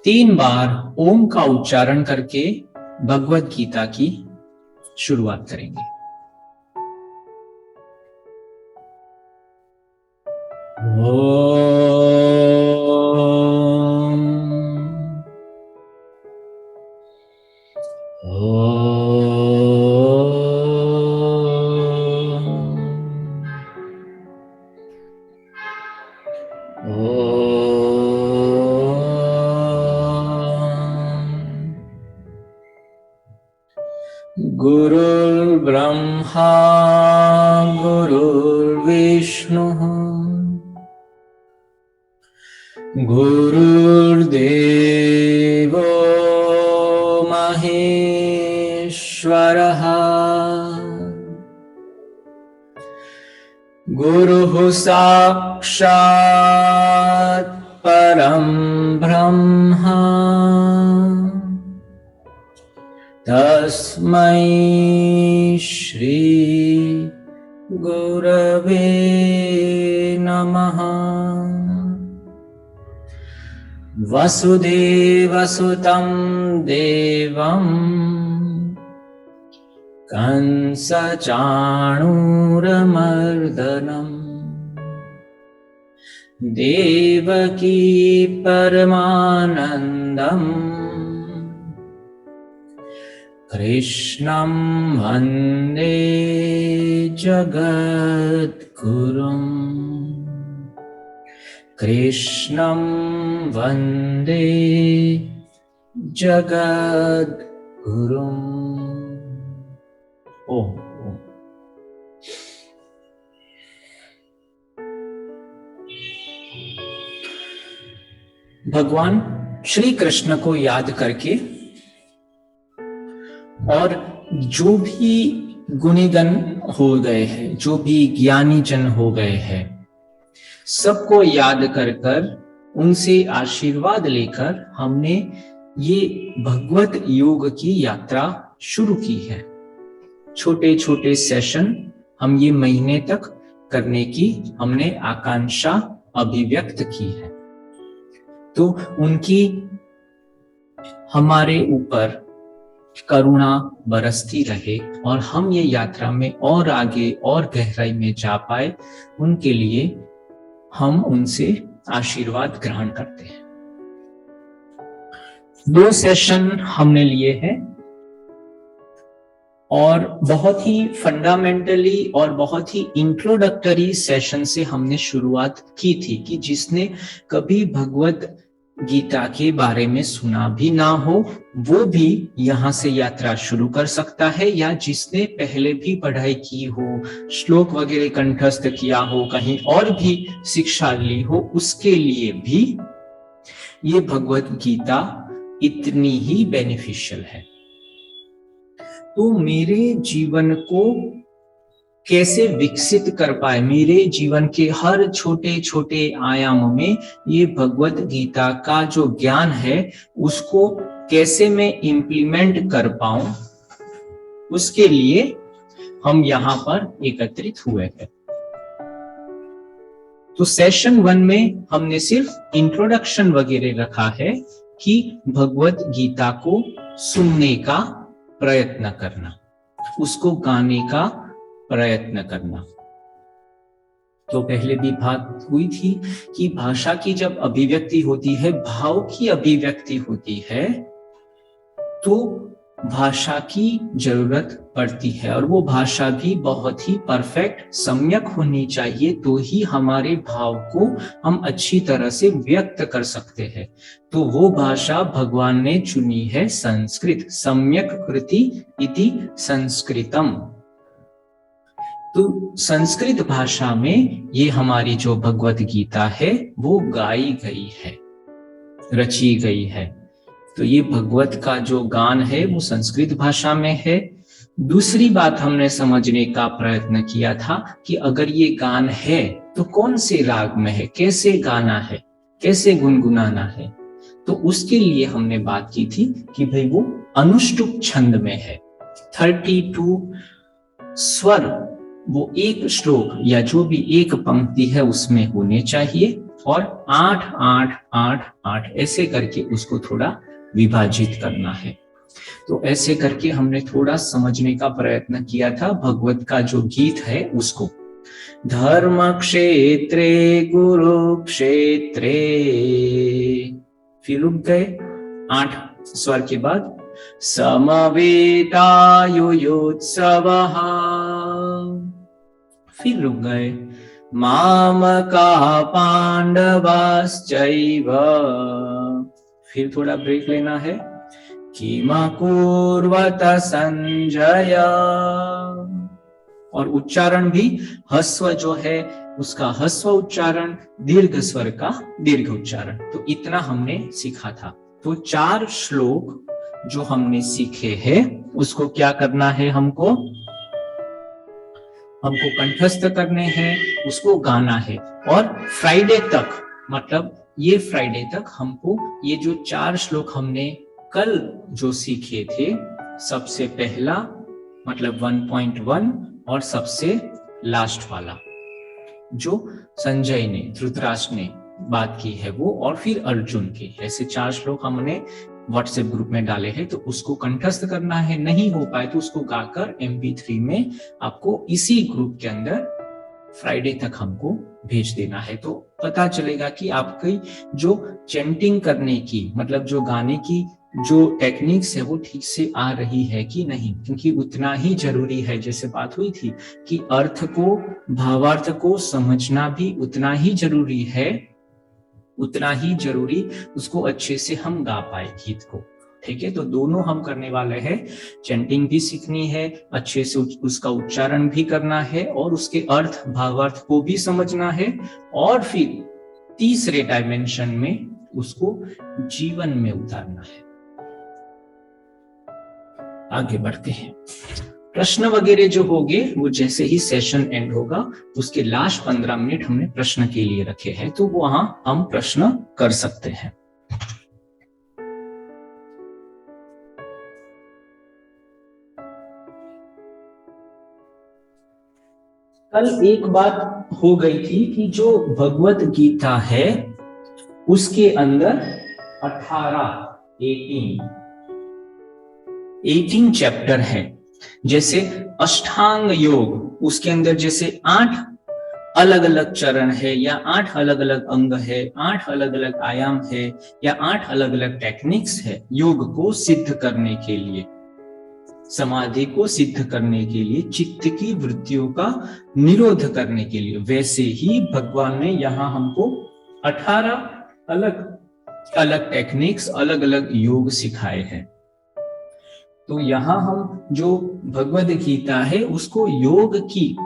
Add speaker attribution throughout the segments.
Speaker 1: 3 बार ओम का उच्चारण करके भगवत गीता की शुरुआत करेंगे। गुरुर्ब्रह्मा गुरुर्विष्णुः गुरुर्देवो महेश्वरः गुरुः साक्षात् परं ब्रह्म तस्मै श्री गुरवे नमः। वसुदेवसुतं देवं कंसचाणूरमर्दनं देवकी परमानन्दम् कृष्णं वन्दे जगद्गुरुम् कृष्णं वन्दे जगद्गुरुम्। ओम ओम। भगवान श्री कृष्ण को याद करके और जो भी गुणीगण हो गए हैं, जो भी ज्ञानी जन हो गए हैं, सबको याद कर कर उनसे आशीर्वाद लेकर हमने ये भगवत योग की यात्रा शुरू की है। छोटे छोटे सेशन हम ये महीने तक करने की हमने आकांक्षा अभिव्यक्त की है। तो उनकी हमारे ऊपर करुणा बरसती रहे और हम ये यात्रा में और आगे और गहराई में जा पाए, उनके लिए हम उनसे आशीर्वाद ग्रहण करते हैं। 2 सेशन हमने लिए हैं और बहुत ही फंडामेंटली और बहुत ही इंट्रोडक्टरी सेशन से हमने शुरुआत की थी कि जिसने कभी भगवत गीता के बारे में सुना भी ना हो वो भी यहाँ से यात्रा शुरू कर सकता है, या जिसने पहले भी पढ़ाई की हो, श्लोक वगैरह कंठस्थ किया हो, कहीं और भी शिक्षा ली हो, उसके लिए भी ये भगवत गीता इतनी ही बेनिफिशियल है। तो मेरे जीवन को कैसे विकसित कर पाए, मेरे जीवन के हर छोटे छोटे आयाम में ये भगवत गीता का जो ज्ञान है उसको कैसे मैं इंप्लीमेंट कर पाऊं, उसके लिए हम यहाँ पर एकत्रित हुए हैं। तो सेशन 1 में हमने सिर्फ इंट्रोडक्शन वगैरह रखा है कि भगवत गीता को सुनने का प्रयत्न करना, उसको गाने का प्रयत्न करना। तो पहले भी बात हुई थी कि भाषा की जब अभिव्यक्ति होती है, भाव की अभिव्यक्ति होती है, तो भाषा की जरूरत पड़ती है और वो भाषा भी बहुत ही परफेक्ट सम्यक होनी चाहिए, तो ही हमारे भाव को हम अच्छी तरह से व्यक्त कर सकते हैं। तो वो भाषा भगवान ने चुनी है संस्कृत, सम्यक कृति इति संस्कृतम। तो संस्कृत भाषा में ये हमारी जो भगवत गीता है वो गाई गई है, रची गई है। तो ये भगवत का जो गान है वो संस्कृत भाषा में है। दूसरी बात हमने समझने का प्रयत्न किया था कि अगर ये गान है तो कौन से राग में है, कैसे गाना है, कैसे गुनगुनाना है। तो उसके लिए हमने बात की थी कि भाई वो अनुष्टुप छंद में है। 32 स्वर वो एक श्लोक या जो भी एक पंक्ति है उसमें होने चाहिए और 8 8 8 8 ऐसे करके उसको थोड़ा विभाजित करना है। तो ऐसे करके हमने थोड़ा समझने का प्रयत्न किया था भगवत का जो गीत है उसको। धर्म क्षेत्रे कुरुक्षेत्रे, फिर रुक गए 8 स्वर के बाद, समवेतायुयुत्सवः, फिर रुक गए, मामका पांडवाश्चैव, फिर थोड़ा ब्रेक लेना है, किमकुर्वत संजय, और उच्चारण भी हस्व जो है उसका हस्व उच्चारण, दीर्घ स्वर का दीर्घ उच्चारण। तो इतना हमने सीखा था। तो 4 श्लोक जो हमने सीखे हैं उसको क्या करना है, हमको कंठस्थ करने हैं, उसको गाना है। और फ्राइडे तक, मतलब ये फ्राइडे तक हमको ये जो 4 श्लोक हमने कल जो सीखे थे, सबसे पहला मतलब 1.1 और सबसे लास्ट वाला जो संजय ने, धृतराष्ट्र ने बात की है वो, और फिर अर्जुन के, ऐसे 4 श्लोक हमने व्हाट्सएप ग्रुप में डाले हैं। तो उसको कंठस्थ करना है, नहीं हो पाए तो उसको गाकर MP3 में आपको इसी ग्रुप के अंदर फ्राइडे तक हमको भेज देना है। तो पता चलेगा कि आपकी जो चैंटिंग करने की, मतलब जो गाने की जो टेक्निक्स है वो ठीक से आ रही है कि नहीं, क्योंकि उतना ही जरूरी है, जैसे बात हुई थी कि अर्थ को, भावार्थ को समझना भी उतना ही जरूरी है, उतना ही जरूरी उसको अच्छे से हम गा पाए गीत को। ठीक है, तो दोनों हम करने वाले हैं, चैंटिंग भी सीखनी है, अच्छे से उसका उच्चारण भी करना है, और उसके अर्थ भावार्थ को भी समझना है, और फिर तीसरे डायमेंशन में उसको जीवन में उतारना है। आगे बढ़ते हैं। प्रश्न वगैरह जो होंगे वो जैसे ही सेशन एंड होगा उसके लास्ट 15 मिनट हमने प्रश्न के लिए रखे हैं, तो वहां हम प्रश्न कर सकते हैं। कल एक बात हो गई थी कि जो भगवत गीता है उसके अंदर 18 चैप्टर है। जैसे अष्टांग योग, उसके अंदर जैसे 8 अलग अलग चरण है, या 8 अलग अलग अंग है, 8 अलग अलग आयाम है, या 8 अलग अलग टेक्निक्स है योग को सिद्ध करने के लिए, समाधि को सिद्ध करने के लिए, चित्त की वृत्तियों का निरोध करने के लिए। वैसे ही भगवान ने यहाँ हमको 18 अलग अलग टेक्निक्स, अलग अलग योग सिखाए हैं। तो यहाँ हम जो भगवद गीता है उसको योग की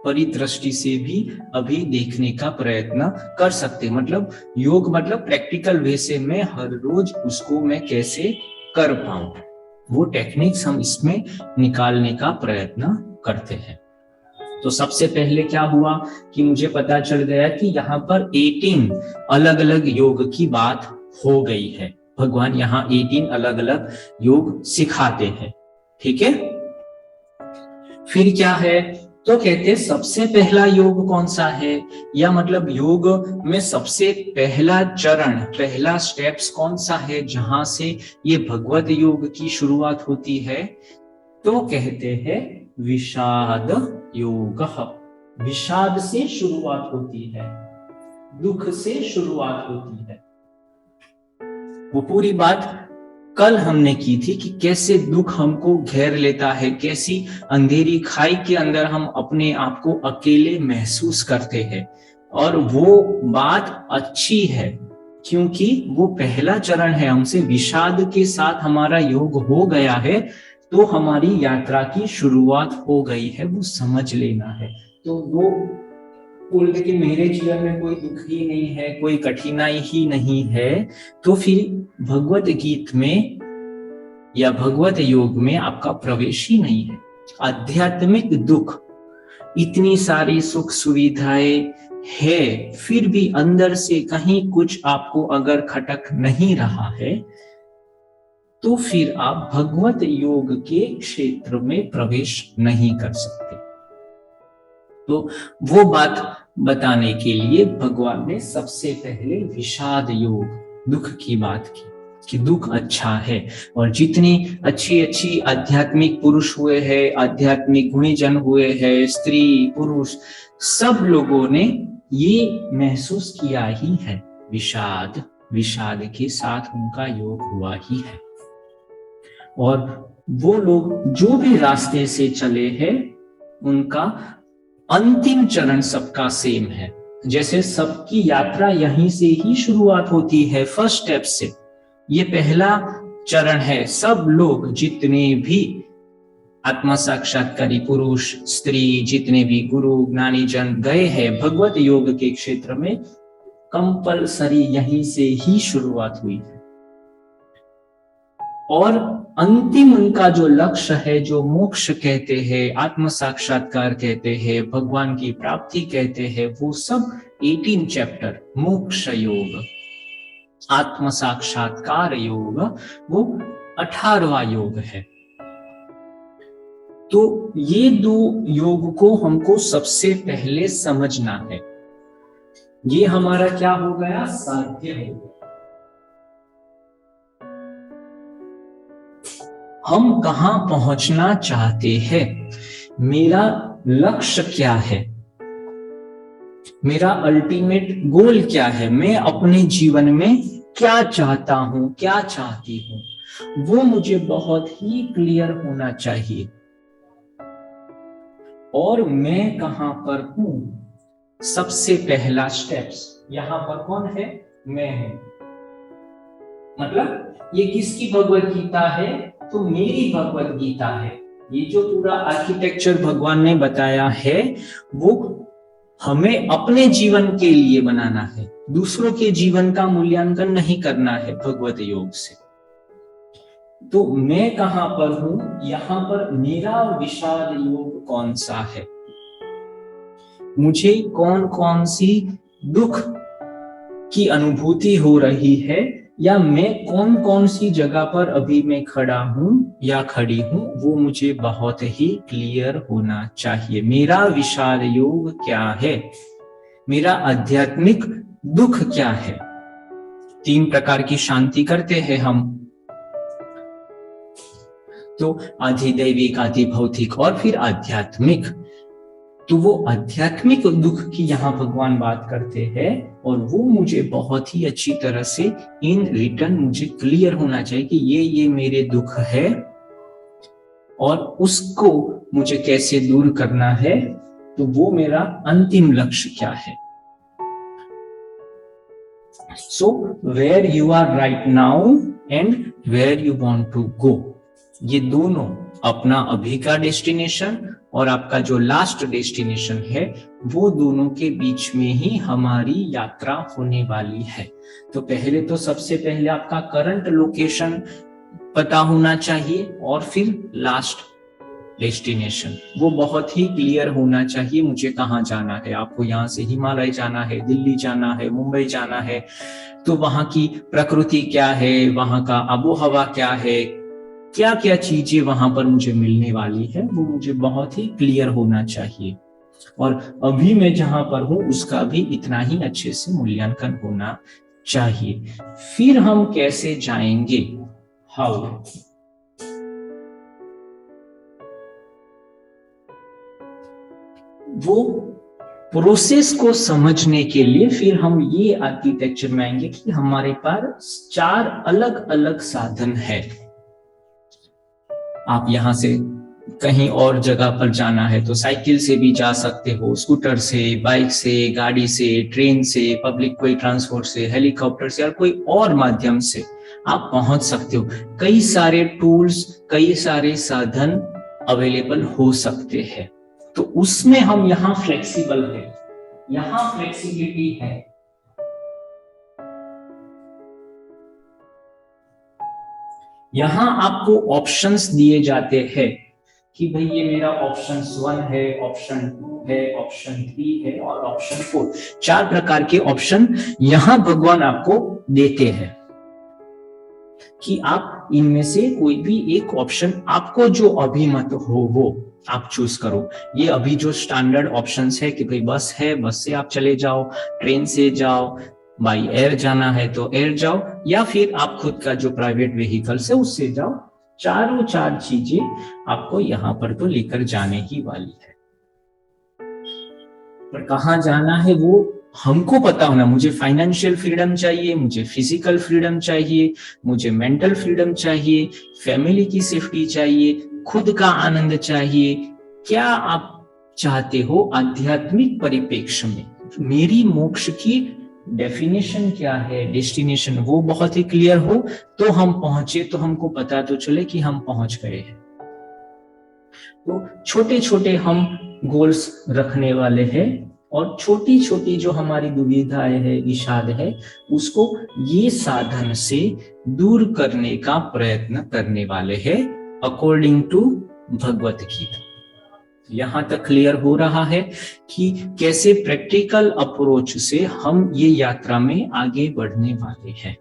Speaker 1: परिदृष्टि से भी अभी देखने का प्रयत्न कर सकते, मतलब योग मतलब प्रैक्टिकल वे से मैं हर रोज उसको मैं कैसे कर पाऊं, वो टेक्निक्स हम इसमें निकालने का प्रयत्न करते हैं। तो सबसे पहले क्या हुआ कि मुझे पता चल गया कि यहाँ पर 18 अलग अलग योग की बात हो गई है। भगवान यहाँ 18 अलग अलग योग सिखाते हैं। ठीक है, फिर क्या है, तो कहते सबसे पहला योग कौन सा है, या मतलब योग में सबसे पहला चरण, पहला स्टेप्स कौन सा है जहां से ये भगवत योग की शुरुआत होती है। तो कहते हैं विषाद योग। विषाद से शुरुआत होती है, दुख से शुरुआत होती है। वो पूरी बात कल हमने की थी कि कैसे दुख हमको घेर लेता है, कैसी अंधेरी खाई के अंदर हम अपने आप को अकेले महसूस करते हैं। और वो बात अच्छी है क्योंकि वो पहला चरण है, हमसे विषाद के साथ हमारा योग हो गया है, तो हमारी यात्रा की शुरुआत हो गई है, वो समझ लेना है। तो वो बोलते कि मेरे जीवन में कोई दुख ही नहीं है, कोई कठिनाई ही नहीं है, तो फिर भगवत गीत में या भगवत योग में आपका प्रवेश ही नहीं है। आध्यात्मिक दुख, इतनी सारी सुख सुविधाएं है, फिर भी अंदर से कहीं कुछ आपको अगर खटक नहीं रहा है, तो फिर आप भगवत योग के क्षेत्र में प्रवेश नहीं कर सकते। तो वो बात बताने के लिए भगवान ने सबसे पहले विषाद योग, दुख की बात की कि दुख अच्छा है। और जितनी अच्छी अच्छी आध्यात्मिक पुरुष हुए हैं, आध्यात्मिक गुणीजन हुए हैं, स्त्री पुरुष, सब लोगों ने ये महसूस किया ही है, विषाद, विषाद के साथ उनका योग हुआ ही है। और वो लोग जो भी रास्ते से चले हैं, उनका अंतिम चरण सबका सेम है। जैसे सबकी यात्रा यहीं से ही शुरुआत होती है, फर्स्ट स्टेप से। ये पहला चरण है। सब लोग जितने भी आत्म साक्षात्कारी पुरुष, स्त्री, जितने भी गुरु ज्ञानी जन गए हैं भगवत योग के क्षेत्र में, कंपलसरी यहीं से ही शुरुआत हुई है। और अंतिम उनका जो लक्ष्य है, जो मोक्ष कहते हैं, आत्म साक्षात्कार कहते हैं, भगवान की प्राप्ति कहते हैं, वो सब 18 चैप्टर, मोक्ष योग, आत्म साक्षात्कार योग, वो 18वां योग है। तो ये दो योग को हमको सबसे पहले समझना है। ये हमारा क्या हो गया? साध्य हो गया। हम कहां पहुंचना चाहते हैं, मेरा लक्ष्य क्या है, मेरा अल्टीमेट गोल क्या है, मैं अपने जीवन में क्या चाहता हूं, क्या चाहती हूं, वो मुझे बहुत ही क्लियर होना चाहिए। और मैं कहां पर हूं, सबसे पहला स्टेप्स यहां पर कौन है? मैं है। मतलब ये किसकी भगवत गीता है? तो मेरी भगवत गीता है। ये जो पूरा आर्किटेक्चर भगवान ने बताया है, वो हमें अपने जीवन के लिए बनाना है, दूसरों के जीवन का मूल्यांकन नहीं करना है भगवत योग से। तो मैं कहां पर हूं? यहां पर मेरा विषाद योग कौन सा है, मुझे कौन कौन सी दुख की अनुभूति हो रही है, या मैं कौन कौन सी जगह पर अभी मैं खड़ा हूं या खड़ी हूं, वो मुझे बहुत ही क्लियर होना चाहिए। मेरा विषाद योग क्या है, मेरा आध्यात्मिक दुख क्या है। 3 प्रकार की शांति करते हैं हम, तो अधिदैविक, अधिभौतिक और फिर आध्यात्मिक। तो वो आध्यात्मिक दुख की यहाँ भगवान बात करते हैं, और वो मुझे बहुत ही अच्छी तरह से इन रिटर्न मुझे क्लियर होना चाहिए कि ये मेरे दुख है, और उसको मुझे कैसे दूर करना है, तो वो मेरा अंतिम लक्ष्य क्या है। So where you are right now and where you want to go, ये दोनों, अपना अभी का डेस्टिनेशन और आपका जो लास्ट डेस्टिनेशन है, वो दोनों के बीच में ही हमारी यात्रा होने वाली है। तो पहले तो सबसे पहले आपका करंट लोकेशन पता होना चाहिए, और फिर लास्ट डेस्टिनेशन वो बहुत ही क्लियर होना चाहिए, मुझे कहाँ जाना है। आपको यहाँ से हिमालय जाना है, दिल्ली जाना है, मुंबई जाना है, तो वहां की प्रकृति क्या है, वहां का आबो हवा क्या है, क्या क्या चीजें वहां पर मुझे मिलने वाली है, वो मुझे बहुत ही क्लियर होना चाहिए। और अभी मैं जहां पर हूं उसका भी इतना ही अच्छे से मूल्यांकन होना चाहिए। फिर हम कैसे जाएंगे, हाउ, वो प्रोसेस को समझने के लिए फिर हम ये आर्किटेक्चर में आएंगे कि हमारे पास 4 अलग अलग साधन है। आप यहां से कहीं और जगह पर जाना है तो साइकिल से भी जा सकते हो, स्कूटर से, बाइक से, गाड़ी से, ट्रेन से, पब्लिक कोई ट्रांसपोर्ट से, हेलीकॉप्टर से, और कोई और माध्यम से आप पहुंच सकते हो। कई सारे टूल्स, कई सारे साधन अवेलेबल हो सकते हैं। तो उसमें हम यहाँ फ्लेक्सिबल है, यहाँ फ्लेक्सिबिलिटी है। यहां आपको ऑप्शंस दिए जाते हैं कि भाई ये मेरा ऑप्शन 1 है, ऑप्शन 2 है, ऑप्शन 3 है और ऑप्शन 4। 4 प्रकार के ऑप्शन यहां भगवान आपको देते हैं कि आप इनमें से कोई भी एक ऑप्शन, आपको जो अभिमत हो वो आप चूज करो। ये अभी जो स्टैंडर्ड ऑप्शंस है कि भाई बस है, बस से आप चले जाओ, ट्रेन से जाओ, बाई एयर जाना है तो एयर जाओ, या फिर आप खुद का जो प्राइवेट व्हीकल है उससे जाओ। चारों चार चीजें आपको यहाँ पर तो लेकर जाने ही वाली है, पर कहाँ जाना है वो हमको पता होना। मुझे फाइनेंशियल फ्रीडम चाहिए, मुझे फिजिकल फ्रीडम चाहिए, मुझे मेंटल फ्रीडम चाहिए, फैमिली की सेफ्टी चाहिए, खुद का आनंद चाहिए। क्या आप चाहते हो आध्यात्मिक परिप्रेक्ष्य में? मेरी मोक्ष की डेफिनेशन क्या है, डेस्टिनेशन वो बहुत ही क्लियर हो, तो हम पहुंचे, तो हमको पता तो चले कि हम पहुंच गए हैं। तो छोटे छोटे हम गोल्स रखने वाले हैं, और छोटी छोटी जो हमारी दुविधाएं है, इशाद है, उसको ये साधन से दूर करने का प्रयत्न करने वाले हैं अकॉर्डिंग टू भगवत गीता। यहां तक क्लियर हो रहा है कि कैसे प्रैक्टिकल अप्रोच से हम ये यात्रा में आगे बढ़ने वाले हैं।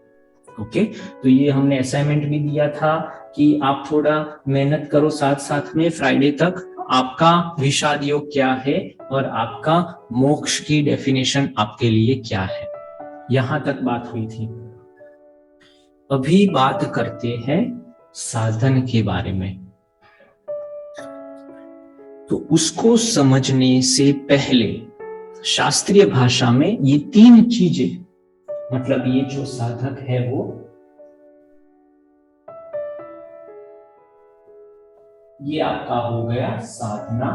Speaker 1: ओके, तो ये हमने असाइनमेंट भी दिया था कि आप थोड़ा मेहनत करो, साथ साथ में फ्राइडे तक आपका विषाद योग क्या है और आपका मोक्ष की डेफिनेशन आपके लिए क्या है। यहां तक बात हुई थी। अभी बात करते हैं साधन के बारे में। तो उसको समझने से पहले शास्त्रीय भाषा में ये तीन चीजें, मतलब ये जो साधक है वो ये आपका हो गया साधना,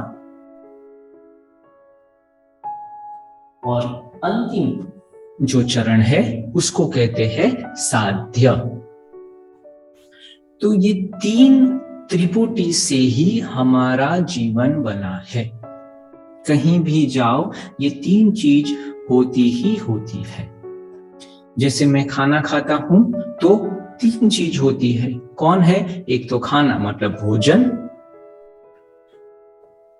Speaker 1: और अंतिम जो चरण है उसको कहते हैं साध्य। तो ये तीन त्रिपुटी से ही हमारा जीवन बना है। कहीं भी जाओ ये तीन चीज होती ही होती है। जैसे मैं खाना खाता हूं तो तीन चीज होती है। कौन है? एक तो खाना मतलब भोजन,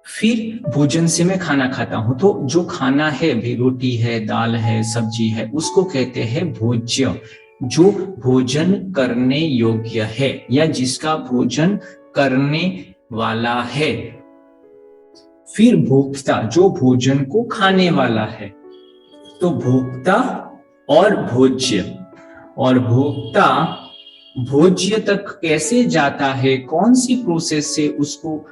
Speaker 1: फिर भोजन से मैं खाना खाता हूं, तो जो खाना है भी रोटी है, दाल है, सब्जी है, उसको कहते हैं भोज्य, जो भोजन करने योग्य है या जिसका भोजन करने वाला है। फिर भोक्ता, जो भोजन को खाने वाला है। तो भोक्ता और भोज्य, और भोक्ता भोज्य तक कैसे जाता है, कौन सी प्रोसेस से उसको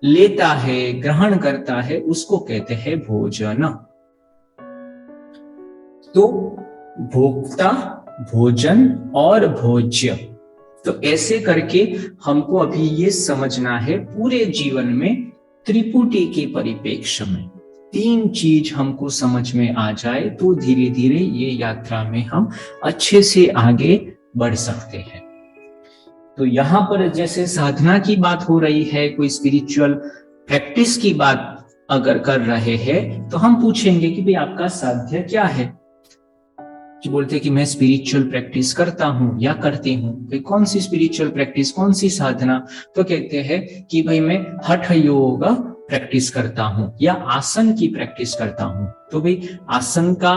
Speaker 1: लेता है, ग्रहण करता है, उसको कहते हैं भोजन। तो भोक्ता, भोजन और भोज्य, तो ऐसे करके हमको अभी ये समझना है पूरे जीवन में त्रिपुटी के परिप्रेक्ष्य में तीन चीज हमको समझ में आ जाए तो धीरे धीरे ये यात्रा में हम अच्छे से आगे बढ़ सकते हैं। तो यहाँ पर जैसे साधना की बात हो रही है, कोई स्पिरिचुअल प्रैक्टिस की बात अगर कर रहे हैं, तो हम पूछेंगे कि भाई आपका साध्य क्या है। जो बोलते हैं कि मैं स्पिरिचुअल प्रैक्टिस करता हूं या करती हूं, भाई कौन सी स्पिरिचुअल प्रैक्टिस, कौन सी साधना? तो कहते हैं कि भाई मैं हठ योग प्रैक्टिस करता हूं या आसन की प्रैक्टिस करता हूं। तो भाई आसन का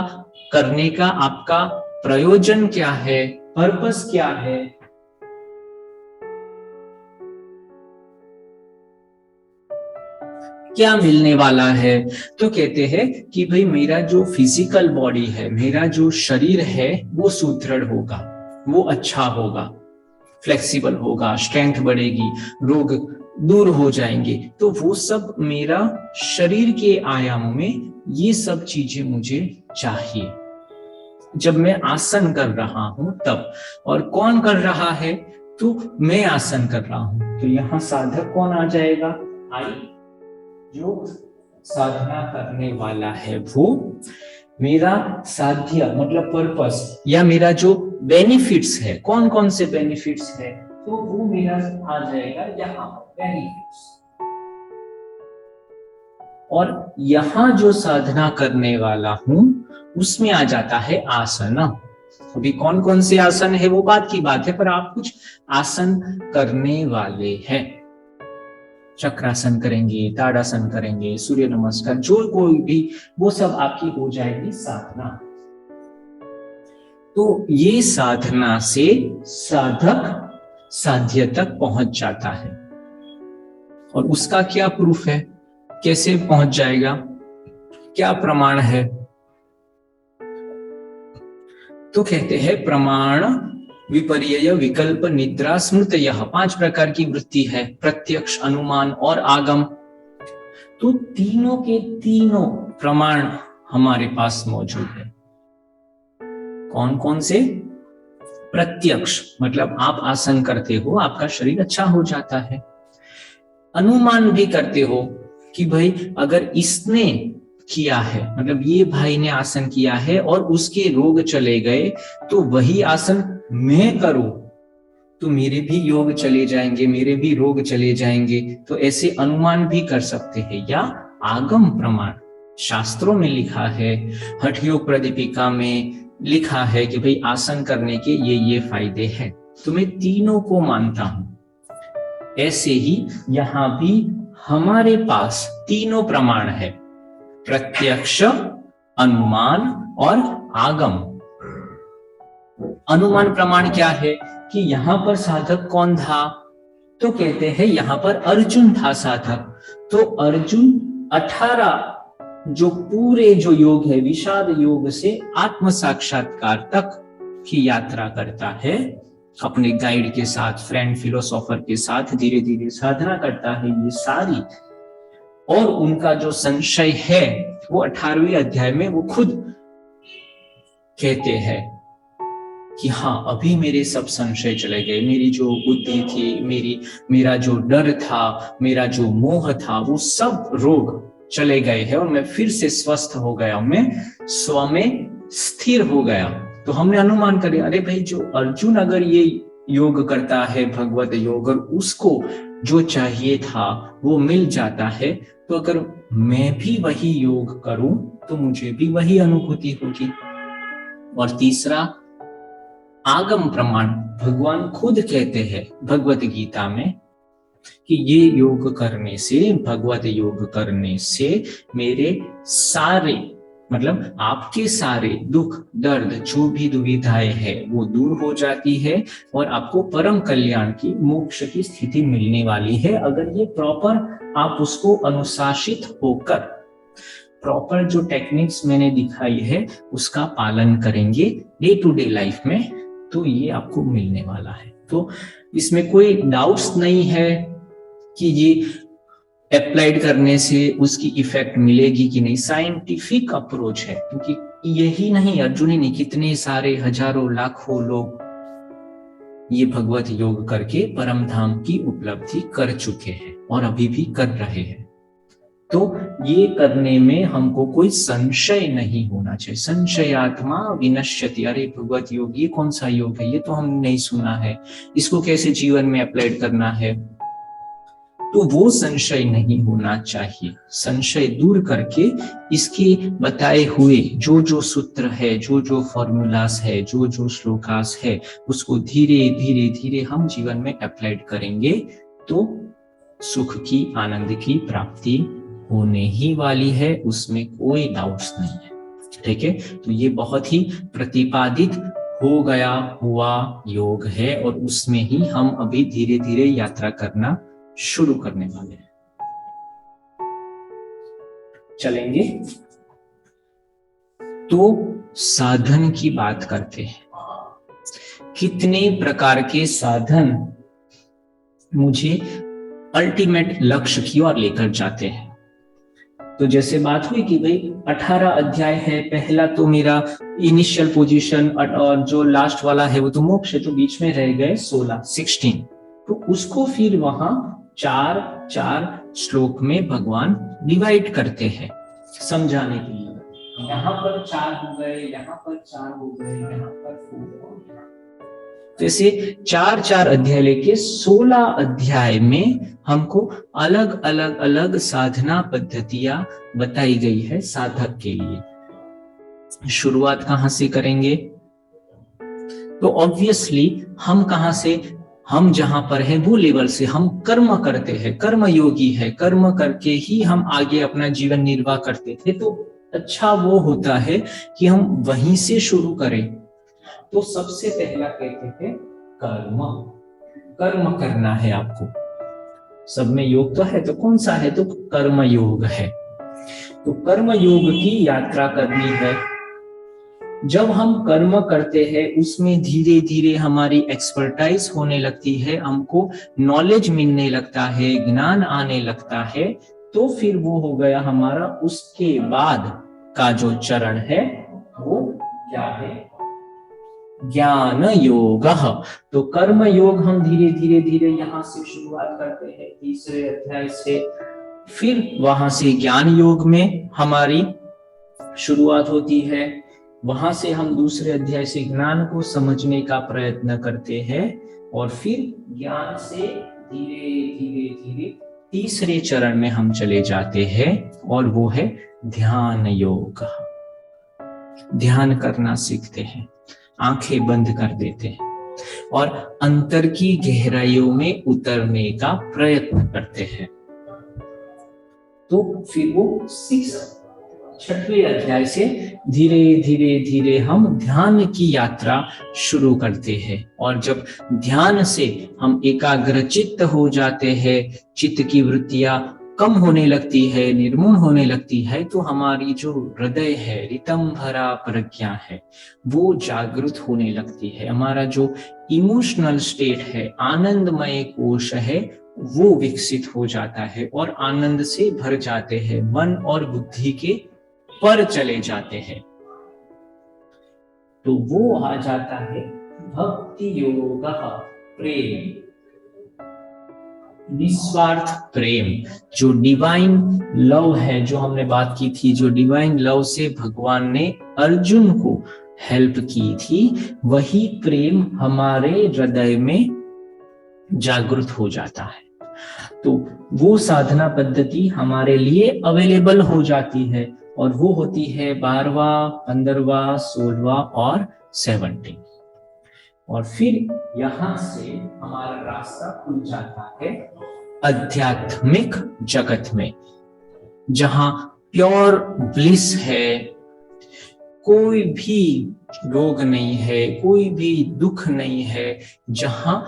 Speaker 1: करने का आपका प्रयोजन क्या है, पर्पस क्या है? क्या मिलने वाला है? तो कहते हैं कि भाई मेरा जो फिजिकल बॉडी है, मेरा जो शरीर है, वो सुदृढ़ होगा, वो अच्छा होगा, फ्लेक्सिबल होगा, स्ट्रेंथ बढ़ेगी, रोग दूर हो जाएंगे। तो वो सब मेरा शरीर के आयाम में ये सब चीजें मुझे चाहिए जब मैं आसन कर रहा हूं तब। और कौन कर रहा है? तो मैं आसन कर रहा हूं। तो यहां साधक कौन आ जाएगा? आई, जो साधना करने वाला है वो। मेरा साध्य मतलब पर्पस या मेरा जो बेनिफिट्स है, कौन कौन से बेनिफिट्स है, तो वो मेरा आ जाएगा यहाँ बेनिफिट्स। और यहां जो साधना करने वाला हूं उसमें आ जाता है आसन। अभी कौन कौन से आसन है वो बात की बात है, पर आप कुछ आसन करने वाले हैं। चक्रासन करेंगे, ताड़ासन करेंगे, सूर्य नमस्कार, जो कोई भी, वो सब आपकी हो जाएगी साधना। तो ये साधना से साधक साध्य तक पहुंच जाता है। और उसका क्या प्रूफ है, कैसे पहुंच जाएगा, क्या प्रमाण है? तो कहते हैं प्रमाण विपर्यय विकल्प निद्रा स्मृतयः, 5 प्रकार की वृत्ति है, प्रत्यक्ष, अनुमान और आगम। तो तीनों के तीनों प्रमाण हमारे पास मौजूद है। कौन कौन से? प्रत्यक्ष मतलब आप आसन करते हो, आपका शरीर अच्छा हो जाता है। अनुमान भी करते हो कि भाई अगर इसने किया है, मतलब ये भाई ने आसन किया है और उसके रोग चले गए, तो वही आसन मैं करूं तो मेरे भी योग चले जाएंगे, मेरे भी रोग चले जाएंगे। तो ऐसे अनुमान भी कर सकते हैं। या आगम प्रमाण, शास्त्रों में लिखा है, हठ योग प्रदीपिका में लिखा है कि भाई आसन करने के ये फायदे हैं। तो मैं तीनों को मानता हूं। ऐसे ही यहां भी हमारे पास तीनों प्रमाण है, प्रत्यक्ष, अनुमान और आगम। अनुमान प्रमाण क्या है कि यहां पर साधक कौन था? तो कहते हैं यहां पर अर्जुन था साधक। तो अर्जुन 18 जो पूरे जो योग है, विषाद योग से आत्म साक्षात्कार तक की यात्रा करता है, अपने गाइड के साथ, फ्रेंड फिलोसोफर के साथ धीरे धीरे साधना करता है ये सारी। और उनका जो संशय है वो 18वें अध्याय में वो खुद कहते हैं कि हाँ अभी मेरे सब संशय चले गए, मेरी जो बुद्धि थी, मेरा जो डर था, मेरा जो मोह था, वो सब रोग चले गए हैं और मैं फिर से स्वस्थ हो गया, मैं स्व में स्थिर हो गया। तो हमने अनुमान करे, अरे भाई जो अर्जुन अगर ये योग करता है, भगवत योग, और उसको जो चाहिए था वो मिल जाता है, तो अगर मैं भी वही योग करूं तो मुझे भी वही अनुभूति होगी। और तीसरा आगम प्रमाण, भगवान खुद कहते हैं भगवत गीता में कि ये योग करने से, भगवत योग करने से मेरे सारे, मतलब आपके सारे दुख दर्द जो भी दुविधाएं है वो दूर हो जाती है और आपको परम कल्याण की, मोक्ष की स्थिति मिलने वाली है, अगर ये प्रॉपर आप उसको अनुशासित होकर, प्रॉपर जो टेक्निक्स मैंने दिखाई है उसका पालन करेंगे डे टू डे लाइफ में, तो ये आपको मिलने वाला है। तो इसमें कोई डाउट्स नहीं है कि ये अप्लाइड करने से उसकी इफेक्ट मिलेगी कि नहीं। साइंटिफिक अप्रोच है, क्योंकि यही नहीं, अर्जुन ही नहीं, कितने सारे हजारों लाखों लोग ये भगवत योग करके परम धाम की उपलब्धि कर चुके हैं और अभी भी कर रहे हैं। तो ये करने में हमको कोई संशय नहीं होना चाहिए। संशयात्मा विनश्यति, अरे भगवत योग ये कौन सा योग है, ये तो हमने नहीं सुना है, इसको कैसे जीवन में अप्लाइड करना है, तो वो संशय नहीं होना चाहिए। संशय दूर करके इसके बताए हुए जो जो सूत्र है, जो जो फॉर्मूलास है, जो जो श्लोकास है, उसको धीरे धीरे धीरे हम जीवन में अप्लाइड करेंगे तो सुख की, आनंद की प्राप्ति होने ही वाली है, उसमें कोई डाउट्स नहीं है। ठीक है, तो ये बहुत ही प्रतिपादित हो गया हुआ योग है और उसमें ही हम अभी धीरे धीरे यात्रा करना शुरू करने वाले हैं। चलेंगे तो साधन की बात करते हैं। कितने प्रकार के साधन मुझे अल्टीमेट लक्ष्य की ओर लेकर जाते हैं। तो जैसे बात हुई कि भाई 18 अध्याय है, पहला तो मेरा इनिशियल पोजीशन और जो लास्ट वाला है वो तो मोक्ष है, जो बीच में रह गए 16, तो उसको फिर वहां 4 श्लोक में भगवान डिवाइड करते हैं समझाने के लिए। यहाँ पर 4 हो गए, यहाँ पर 4 हो गए, यहाँ पर 4 हो गए। जैसे 4 अध्याय लेके 16 अध्याय में हमको अलग अलग अलग साधना पद्धतियां बताई गई है साधक के लिए। शुरुआत कहां से करेंगे? तो ऑब्वियसली हम कहां से, हम जहां पर है वो लेवल से हम कर्म करते हैं, कर्म योगी है, कर्म करके ही हम आगे अपना जीवन निर्वाह करते थे। तो अच्छा वो होता है कि हम वहीं से शुरू करें। तो सबसे पहला कहते हैं कर्म, कर्म करना है आपको। सब में योग तो है, तो कौन सा है? तो कर्म योग है। तो कर्म योग की यात्रा करनी है। जब हम कर्म करते हैं उसमें धीरे धीरे हमारी एक्सपर्टाइज होने लगती है, हमको नॉलेज मिलने लगता है, ज्ञान आने लगता है, तो फिर वो हो गया हमारा उसके बाद का जो चरण है वो क्या है? ज्ञान योग। तो कर्म योग हम धीरे धीरे धीरे यहाँ से शुरुआत करते हैं, तीसरे अध्याय से, फिर वहां से ज्ञान योग में हमारी शुरुआत होती है। वहां से हम दूसरे अध्याय से ज्ञान को समझने का प्रयत्न करते हैं, और फिर ज्ञान से धीरे धीरे धीरे तीसरे चरण में हम चले जाते हैं, और वो है ध्यान योग। ध्यान करना सीखते हैं, आंखें बंद कर देते हैं और अंतर की गहराइयों में उतरने का प्रयत्न करते हैं। तो फिर वो 6वें अध्याय से धीरे धीरे धीरे हम ध्यान की यात्रा शुरू करते हैं। और जब ध्यान से हम एकाग्रचित्त हो जाते हैं, चित्त की वृत्तियां कम होने लगती है, निर्मूल होने लगती है, तो हमारी जो हृदय है, रितम भरा प्रज्ञा है, वो जागृत होने लगती है। हमारा जो इमोशनल स्टेट है, आनंदमय कोश है, वो विकसित हो जाता है और आनंद से भर जाते हैं, मन और बुद्धि के पर चले जाते हैं। तो वो आ जाता है भक्ति योग, प्रेम, निस्वार्थ प्रेम, जो डिवाइन लव है, जो हमने बात की थी, जो डिवाइन लव से भगवान ने अर्जुन को हेल्प की थी, वही प्रेम हमारे हृदय में जागृत हो जाता है। तो वो साधना पद्धति हमारे लिए अवेलेबल हो जाती है, और वो होती है 12वां, 15वां, 16वां और 17। और फिर यहां से हमारा रास्ता खुल जाता है आध्यात्मिक जगत में, जहां प्योर ब्लिस है, कोई भी रोग नहीं है, कोई भी दुख नहीं है, जहां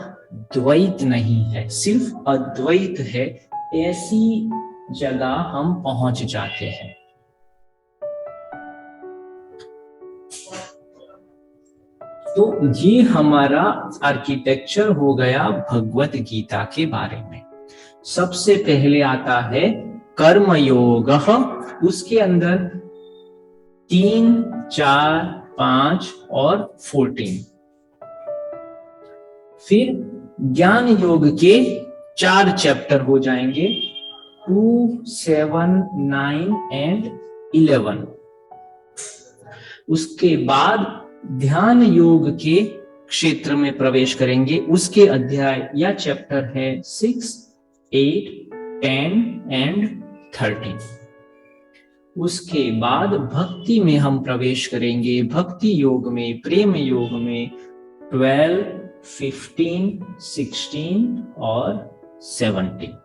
Speaker 1: द्वैत नहीं है, सिर्फ अद्वैत है। ऐसी जगह हम पहुंच जाते हैं। तो ये हमारा आर्किटेक्चर हो गया भगवत गीता के बारे में। सबसे पहले आता है कर्म योग, उसके अंदर 3, 4, 5 और 14। फिर ज्ञान योग के 4 चैप्टर हो जाएंगे, 2, 7, 9 एंड 11। उसके बाद ध्यान योग के क्षेत्र में प्रवेश करेंगे। उसके अध्याय या चैप्टर है 6, 8, 10 एंड 13। उसके बाद भक्ति में हम प्रवेश करेंगे, भक्ति योग में, प्रेम योग में 12, 15, 16 और 17।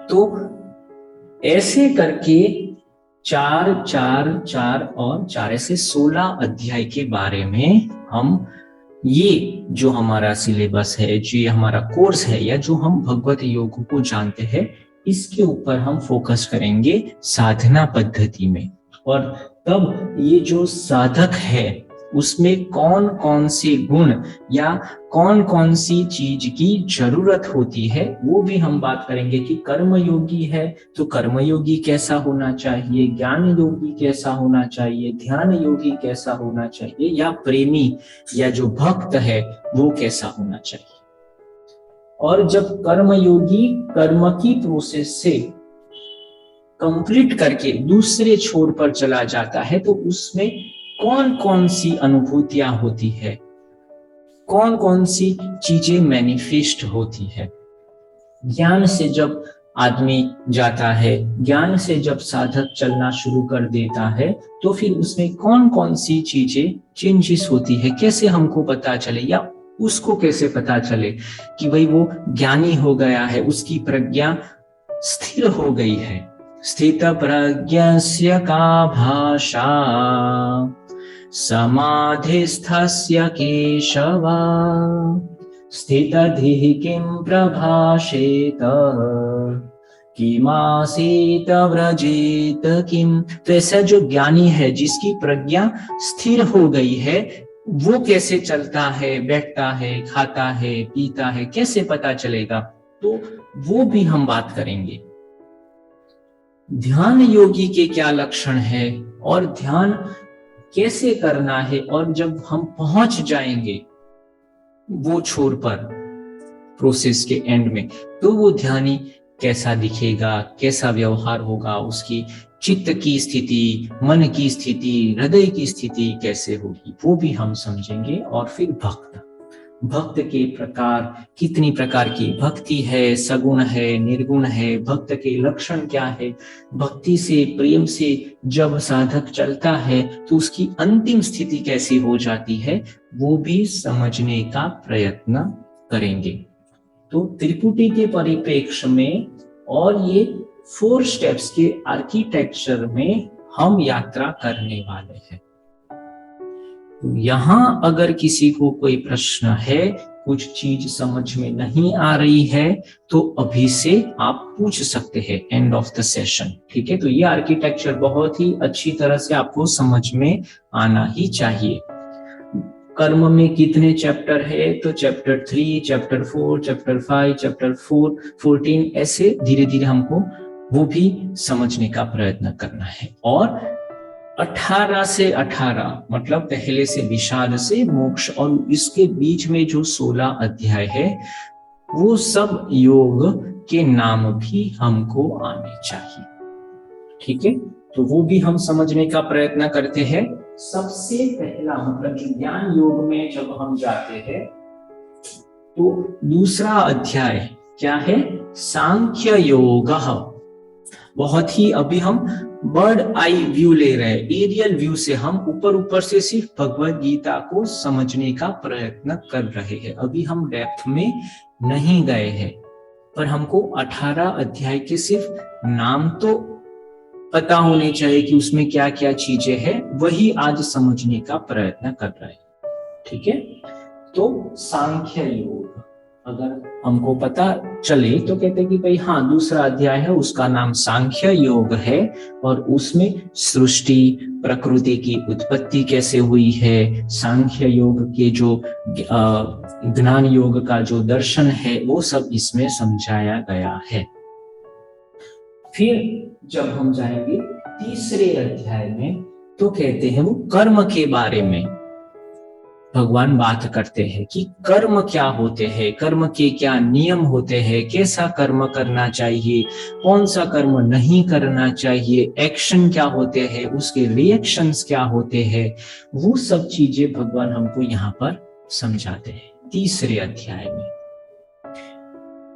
Speaker 1: तो ऐसे करके 4, 4, 4 और 4 ऐसे 16 अध्याय के बारे में हम, ये जो हमारा सिलेबस है, जो हमारा कोर्स है, या जो हम भगवत योग को जानते हैं, इसके ऊपर हम फोकस करेंगे साधना पद्धति में। और तब ये जो साधक है उसमें कौन कौन से गुण या कौन कौन सी चीज की जरूरत होती है, वो भी हम बात करेंगे। कि कर्म योगी है तो कर्म योगी कैसा होना चाहिए, ज्ञान योगी कैसा होना चाहिए, ध्यान योगी कैसा होना चाहिए, या प्रेमी या जो भक्त है वो कैसा होना चाहिए। और जब कर्म योगी कर्म की प्रोसेस से कंप्लीट करके दूसरे छोर पर चला जाता है, तो उसमें कौन कौन सी अनुभूतियां होती है, कौन कौन सी चीजें मैनिफेस्ट होती है। ज्ञान से जब आदमी जाता है, ज्ञान से जब साधक चलना शुरू कर देता है, तो फिर उसमें कौन कौन सी चीजें चेंजेस होती है, कैसे हमको पता चले, या उसको कैसे पता चले कि भाई वो ज्ञानी हो गया है, उसकी प्रज्ञा स्थिर हो गई है। स्थित प्रज्ञस्य का भाषा समाधिस्थस्य केशव स्थितधिः किं प्रभाषेत किमासीत व्रजेत किम। तो ऐसा जो ज्ञानी है, जिसकी प्रज्ञा स्थिर हो गई है, वो कैसे चलता है, बैठता है, खाता है, पीता है, कैसे पता चलेगा? तो वो भी हम बात करेंगे। ध्यान योगी के क्या लक्षण है और ध्यान कैसे करना है, और जब हम पहुंच जाएंगे वो छोर पर प्रोसेस के एंड में, तो वो ध्यानी कैसा दिखेगा, कैसा व्यवहार होगा, उसकी चित्त की स्थिति, मन की स्थिति, हृदय की स्थिति कैसे होगी, वो भी हम समझेंगे। और फिर भक्त के प्रकार, कितनी प्रकार की भक्ति है, सगुण है, निर्गुण है, भक्त के लक्षण क्या है, भक्ति से, प्रेम से जब साधक चलता है तो उसकी अंतिम स्थिति कैसी हो जाती है, वो भी समझने का प्रयत्न करेंगे। तो त्रिपुटी के परिप्रेक्ष्य में और ये 4 स्टेप्स के आर्किटेक्चर में हम यात्रा करने वाले हैं। यहां अगर किसी को कोई प्रश्न है, कुछ चीज समझ में नहीं आ रही है, तो अभी से आप पूछ सकते हैं एंड ऑफ द सेशन। ठीक है, तो ये आर्किटेक्चर बहुत ही अच्छी तरह से आपको समझ में आना ही चाहिए। कर्म में कितने चैप्टर है? तो चैप्टर 3, चैप्टर 4, चैप्टर 5, चैप्टर 4, 14, ऐसे धीरे धीरे हमको वो भी समझने का प्रयत्न करना है। और 18 से 18 मतलब पहले से विषाद से मोक्ष, और इसके बीच में जो 16 अध्याय है, वो सब योग के नाम भी हमको आने चाहिए। ठीक है, तो वो भी हम समझने का प्रयत्न करते हैं। सबसे पहला मतलब जो ज्ञान योग में जब हम जाते हैं, तो दूसरा अध्याय क्या है? सांख्य योग। बहुत ही अभी हम बर्ड आई व्यू ले रहे हैं, एरियल व्यू से हम ऊपर से सिर्फ भगवद गीता को समझने का प्रयत्न कर रहे हैं। अभी हम डेप्थ में नहीं गए हैं, पर हमको 18 अध्याय के सिर्फ नाम तो पता होने चाहिए कि उसमें क्या क्या चीजें हैं, वही आज समझने का प्रयत्न कर रहे हैं। ठीक है, तो सांख्य योग अगर हमको पता चले तो कहते हैं कि भाई हाँ, दूसरा अध्याय है, उसका नाम सांख्य योग है, और उसमें सृष्टि, प्रकृति की उत्पत्ति कैसे हुई है, सांख्य योग के जो ज्ञान योग का जो दर्शन है, वो सब इसमें समझाया गया है। फिर जब हम जाएंगे तीसरे अध्याय में, तो कहते हैं वो कर्म के बारे में भगवान बात करते हैं कि कर्म क्या होते हैं, कर्म के क्या नियम होते हैं, कैसा कर्म करना चाहिए, कौन सा कर्म नहीं करना चाहिए, एक्शन क्या होते हैं, उसके रिएक्शंस क्या होते हैं, वो सब चीजें भगवान हमको यहाँ पर समझाते हैं तीसरे अध्याय में।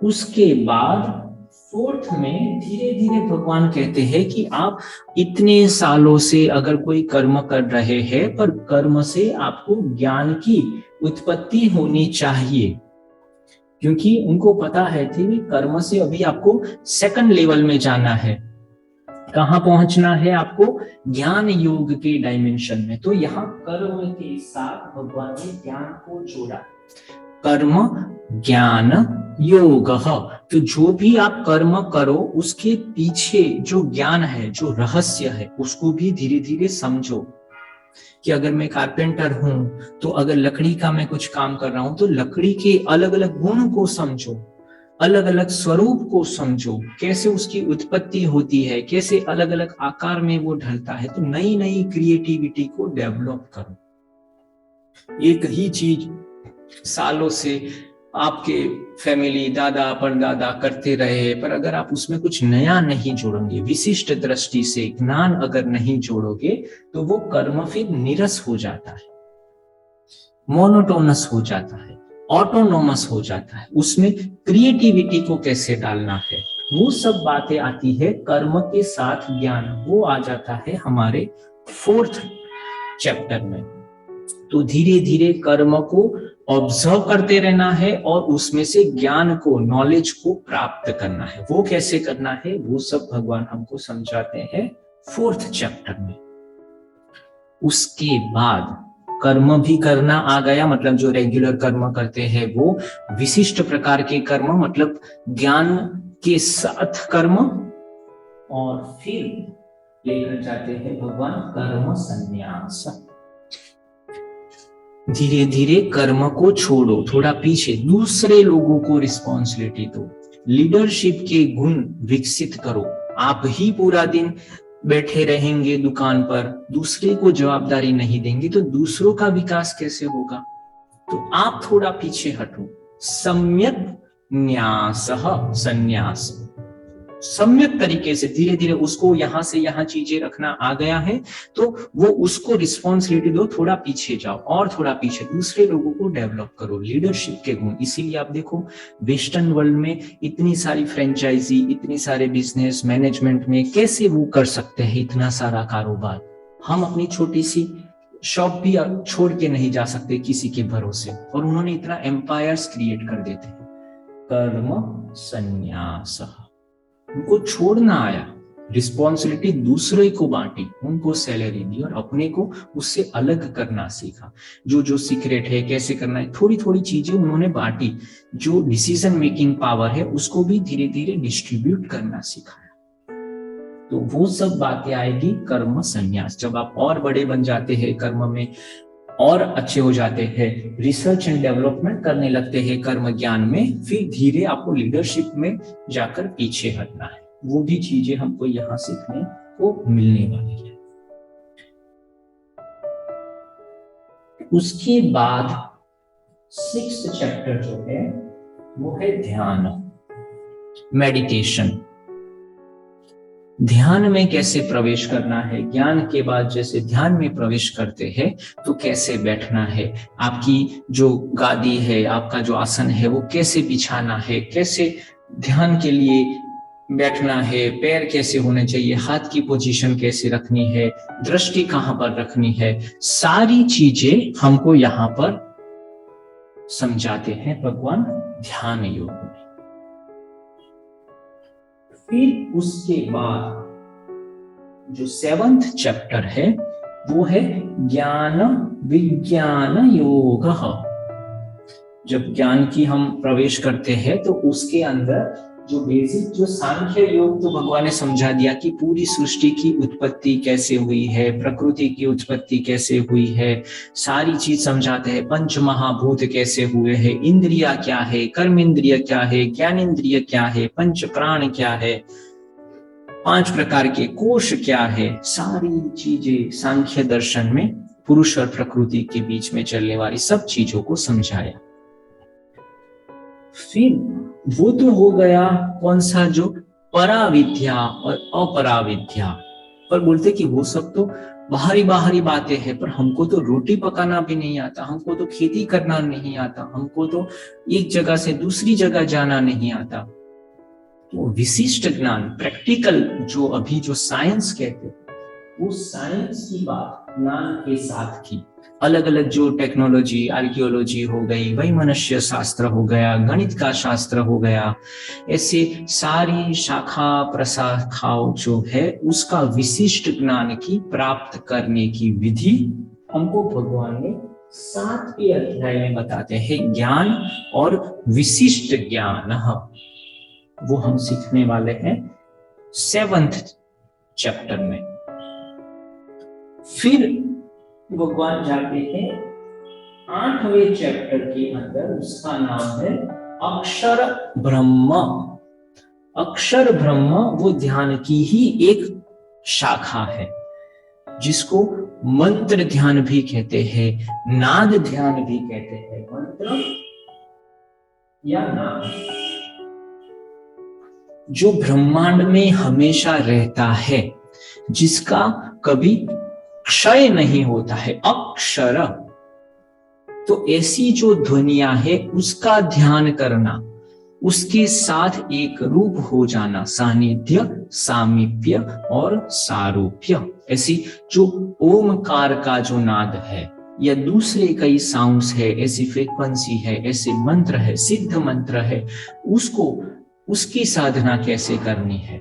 Speaker 1: उसके बाद 4th में धीरे धीरे भगवान कहते हैं कि आप इतने सालों से अगर कोई कर्म कर रहे हैं, पर कर्म से आपको ज्ञान की उत्पत्ति होनी चाहिए, क्योंकि उनको पता है कि कर्म से अभी आपको सेकंड लेवल में जाना है। कहाँ पहुंचना है आपको? ज्ञान योग के डायमेंशन में। तो यहाँ कर्म के साथ भगवान ने ज्ञान को जोड़ा, कर्म ज्ञान योग। तो जो भी आप कर्म करो, उसके पीछे जो ज्ञान है, जो रहस्य है, उसको भी धीरे धीरे समझो। कि अगर मैं कारपेंटर हूं, तो अगर लकड़ी का मैं कुछ काम कर रहा हूं, तो लकड़ी के अलग अलग गुण को समझो, अलग अलग स्वरूप को समझो, कैसे उसकी उत्पत्ति होती है, कैसे अलग अलग आकार में वो ढलता है। तो नई नई क्रिएटिविटी को डेवलप करो। एक ही चीज सालों से आपके फैमिली, दादा परदादा करते रहे, पर अगर आप उसमें कुछ नया नहीं जोड़ोगे, विशिष्ट दृष्टि से ज्ञान अगर नहीं जोड़ोगे, तो वो कर्म फिर नीरस हो जाता है, मोनोटोनस हो जाता है, ऑटोनोमस हो जाता है। उसमें क्रिएटिविटी को कैसे डालना है, वो सब बातें आती है कर्म के साथ ज्ञान। वो आ जाता है हमारे 4th चैप्टर में। तो धीरे धीरे कर्म को ऑब्जर्व करते रहना है और उसमें से ज्ञान को, नॉलेज को प्राप्त करना है। वो कैसे करना है, वो सब भगवान हमको समझाते हैं 4th चैप्टर में। उसके बाद कर्म भी करना आ गया, मतलब जो रेगुलर कर्म करते हैं वो, विशिष्ट प्रकार के कर्म मतलब ज्ञान के साथ कर्म, और फिर लेकर जाते हैं भगवान कर्म संन्यास। धीरे धीरे कर्म को छोड़ो, थोड़ा पीछे, दूसरे लोगों को रिस्पॉन्सिबिलिटी दो, लीडरशिप के गुण विकसित करो। आप ही पूरा दिन बैठे रहेंगे दुकान पर, दूसरे को जवाबदारी नहीं देंगे तो दूसरों का विकास कैसे होगा? तो आप थोड़ा पीछे हटो। सम्यक न्यासः संन्यास, सम्यक तरीके से धीरे धीरे उसको यहां से यहां चीजें रखना आ गया है तो वो उसको रिस्पॉन्सिबिलिटी दो, थोड़ा पीछे जाओ और थोड़ा पीछे, दूसरे लोगों को डेवलप करो, लीडरशिप के गुण। इसीलिए आप देखो वेस्टर्न वर्ल्ड में इतनी सारी फ्रेंचाइजी, इतनी सारे बिजनेस मैनेजमेंट में कैसे वो कर सकते हैं इतना सारा कारोबार। हम अपनी छोटी सी शॉप भी छोड़ के नहीं जा सकते किसी के भरोसे, और उन्होंने इतना एम्पायर्स क्रिएट कर देते हैं। कर्म संन्यास, उनको छोड़ना आया, रिस्पॉन्सिबिलिटी दूसरे को बांटी, उनको सैलरी दी और अपने को उससे अलग करना सीखा। जो जो सीक्रेट है, कैसे करना है, थोड़ी थोड़ी चीजें उन्होंने बांटी। जो डिसीजन मेकिंग पावर है उसको भी धीरे धीरे डिस्ट्रीब्यूट करना सिखाया। तो वो सब बातें आएगी कर्म संन्यास, जब आप और बड़े बन जाते हैं कर्म में, और अच्छे हो जाते हैं, रिसर्च एंड डेवलपमेंट करने लगते हैं कर्म ज्ञान में, फिर धीरे आपको लीडरशिप में जाकर पीछे हटना है। वो भी चीजें हमको यहाँ सीखने को मिलने वाली है। उसके बाद 6th चैप्टर जो है वो है ध्यान, मेडिटेशन। ध्यान में कैसे प्रवेश करना है, ज्ञान के बाद जैसे ध्यान में प्रवेश करते हैं तो कैसे बैठना है, आपकी जो गादी है, आपका जो आसन है वो कैसे बिछाना है, कैसे ध्यान के लिए बैठना है, पैर कैसे होने चाहिए, हाथ की पोजीशन कैसे रखनी है, दृष्टि कहां पर रखनी है, सारी चीजें हमको यहाँ पर समझाते हैं भगवान ध्यान योग में। फिर उसके बाद जो 7th चैप्टर है वो है ज्ञान विज्ञान योग। जब ज्ञान की हम प्रवेश करते हैं तो उसके अंदर जो बेसिक जो सांख्य योग तो भगवान ने समझा दिया कि पूरी सृष्टि की उत्पत्ति कैसे हुई है, प्रकृति की उत्पत्ति कैसे हुई है, सारी चीज समझाते हैं। पंच महाभूत कैसे हुए हैं, इंद्रिया क्या है, कर्म इंद्रिय क्या है, ज्ञान इंद्रिय क्या है, पंच प्राण क्या है, 5 प्रकार के कोश क्या है, सारी चीजें सांख्य दर्शन में पुरुष और प्रकृति के बीच में चलने वाली सब चीजों को समझाया। फिर वो तो हो गया कौन सा, जो पराविद्या और अपराविद्या। पर बोलते कि वो सब तो बाहरी बाहरी बातें हैं, पर हमको तो रोटी पकाना भी नहीं आता, हमको तो खेती करना नहीं आता, हमको तो एक जगह से दूसरी जगह जाना नहीं आता। तो विशिष्ट ज्ञान, प्रैक्टिकल, जो अभी जो साइंस कहते हैं, वो साइंस की बात ज्ञान के साथ की। अलग अलग जो टेक्नोलॉजी, आर्कियोलॉजी हो गई, वही मनुष्य शास्त्र हो गया, गणित का शास्त्र हो गया, ऐसे सारी शाखा प्रशाखाओं जो है उसका विशिष्ट ज्ञान की प्राप्त करने की विधि हमको भगवान ने 7वें अध्याय में बताते हैं। ज्ञान और विशिष्ट ज्ञान वो हम सीखने वाले हैं 7th चैप्टर में। फिर भगवान जाते हैं 8वें चैप्टर के अंदर, उसका नाम है अक्षर ब्रह्म। अक्षर ब्रह्म वो ध्यान की ही एक शाखा है, जिसको मंत्र ध्यान भी कहते हैं, नाद ध्यान भी कहते हैं। मंत्र या नाद जो ब्रह्मांड में हमेशा रहता है, जिसका कभी क्षय नहीं होता है, अक्षर। तो ऐसी जो ध्वनियां है उसका ध्यान करना, उसके साथ एक रूप हो जाना, सानिध्य, सामीप्य और सारूप्य। ऐसी जो ओमकार का जो नाद है या दूसरे कई साउंड्स है, ऐसी फ्रीक्वेंसी है, ऐसे मंत्र है, सिद्ध मंत्र है, उसको उसकी साधना कैसे करनी है,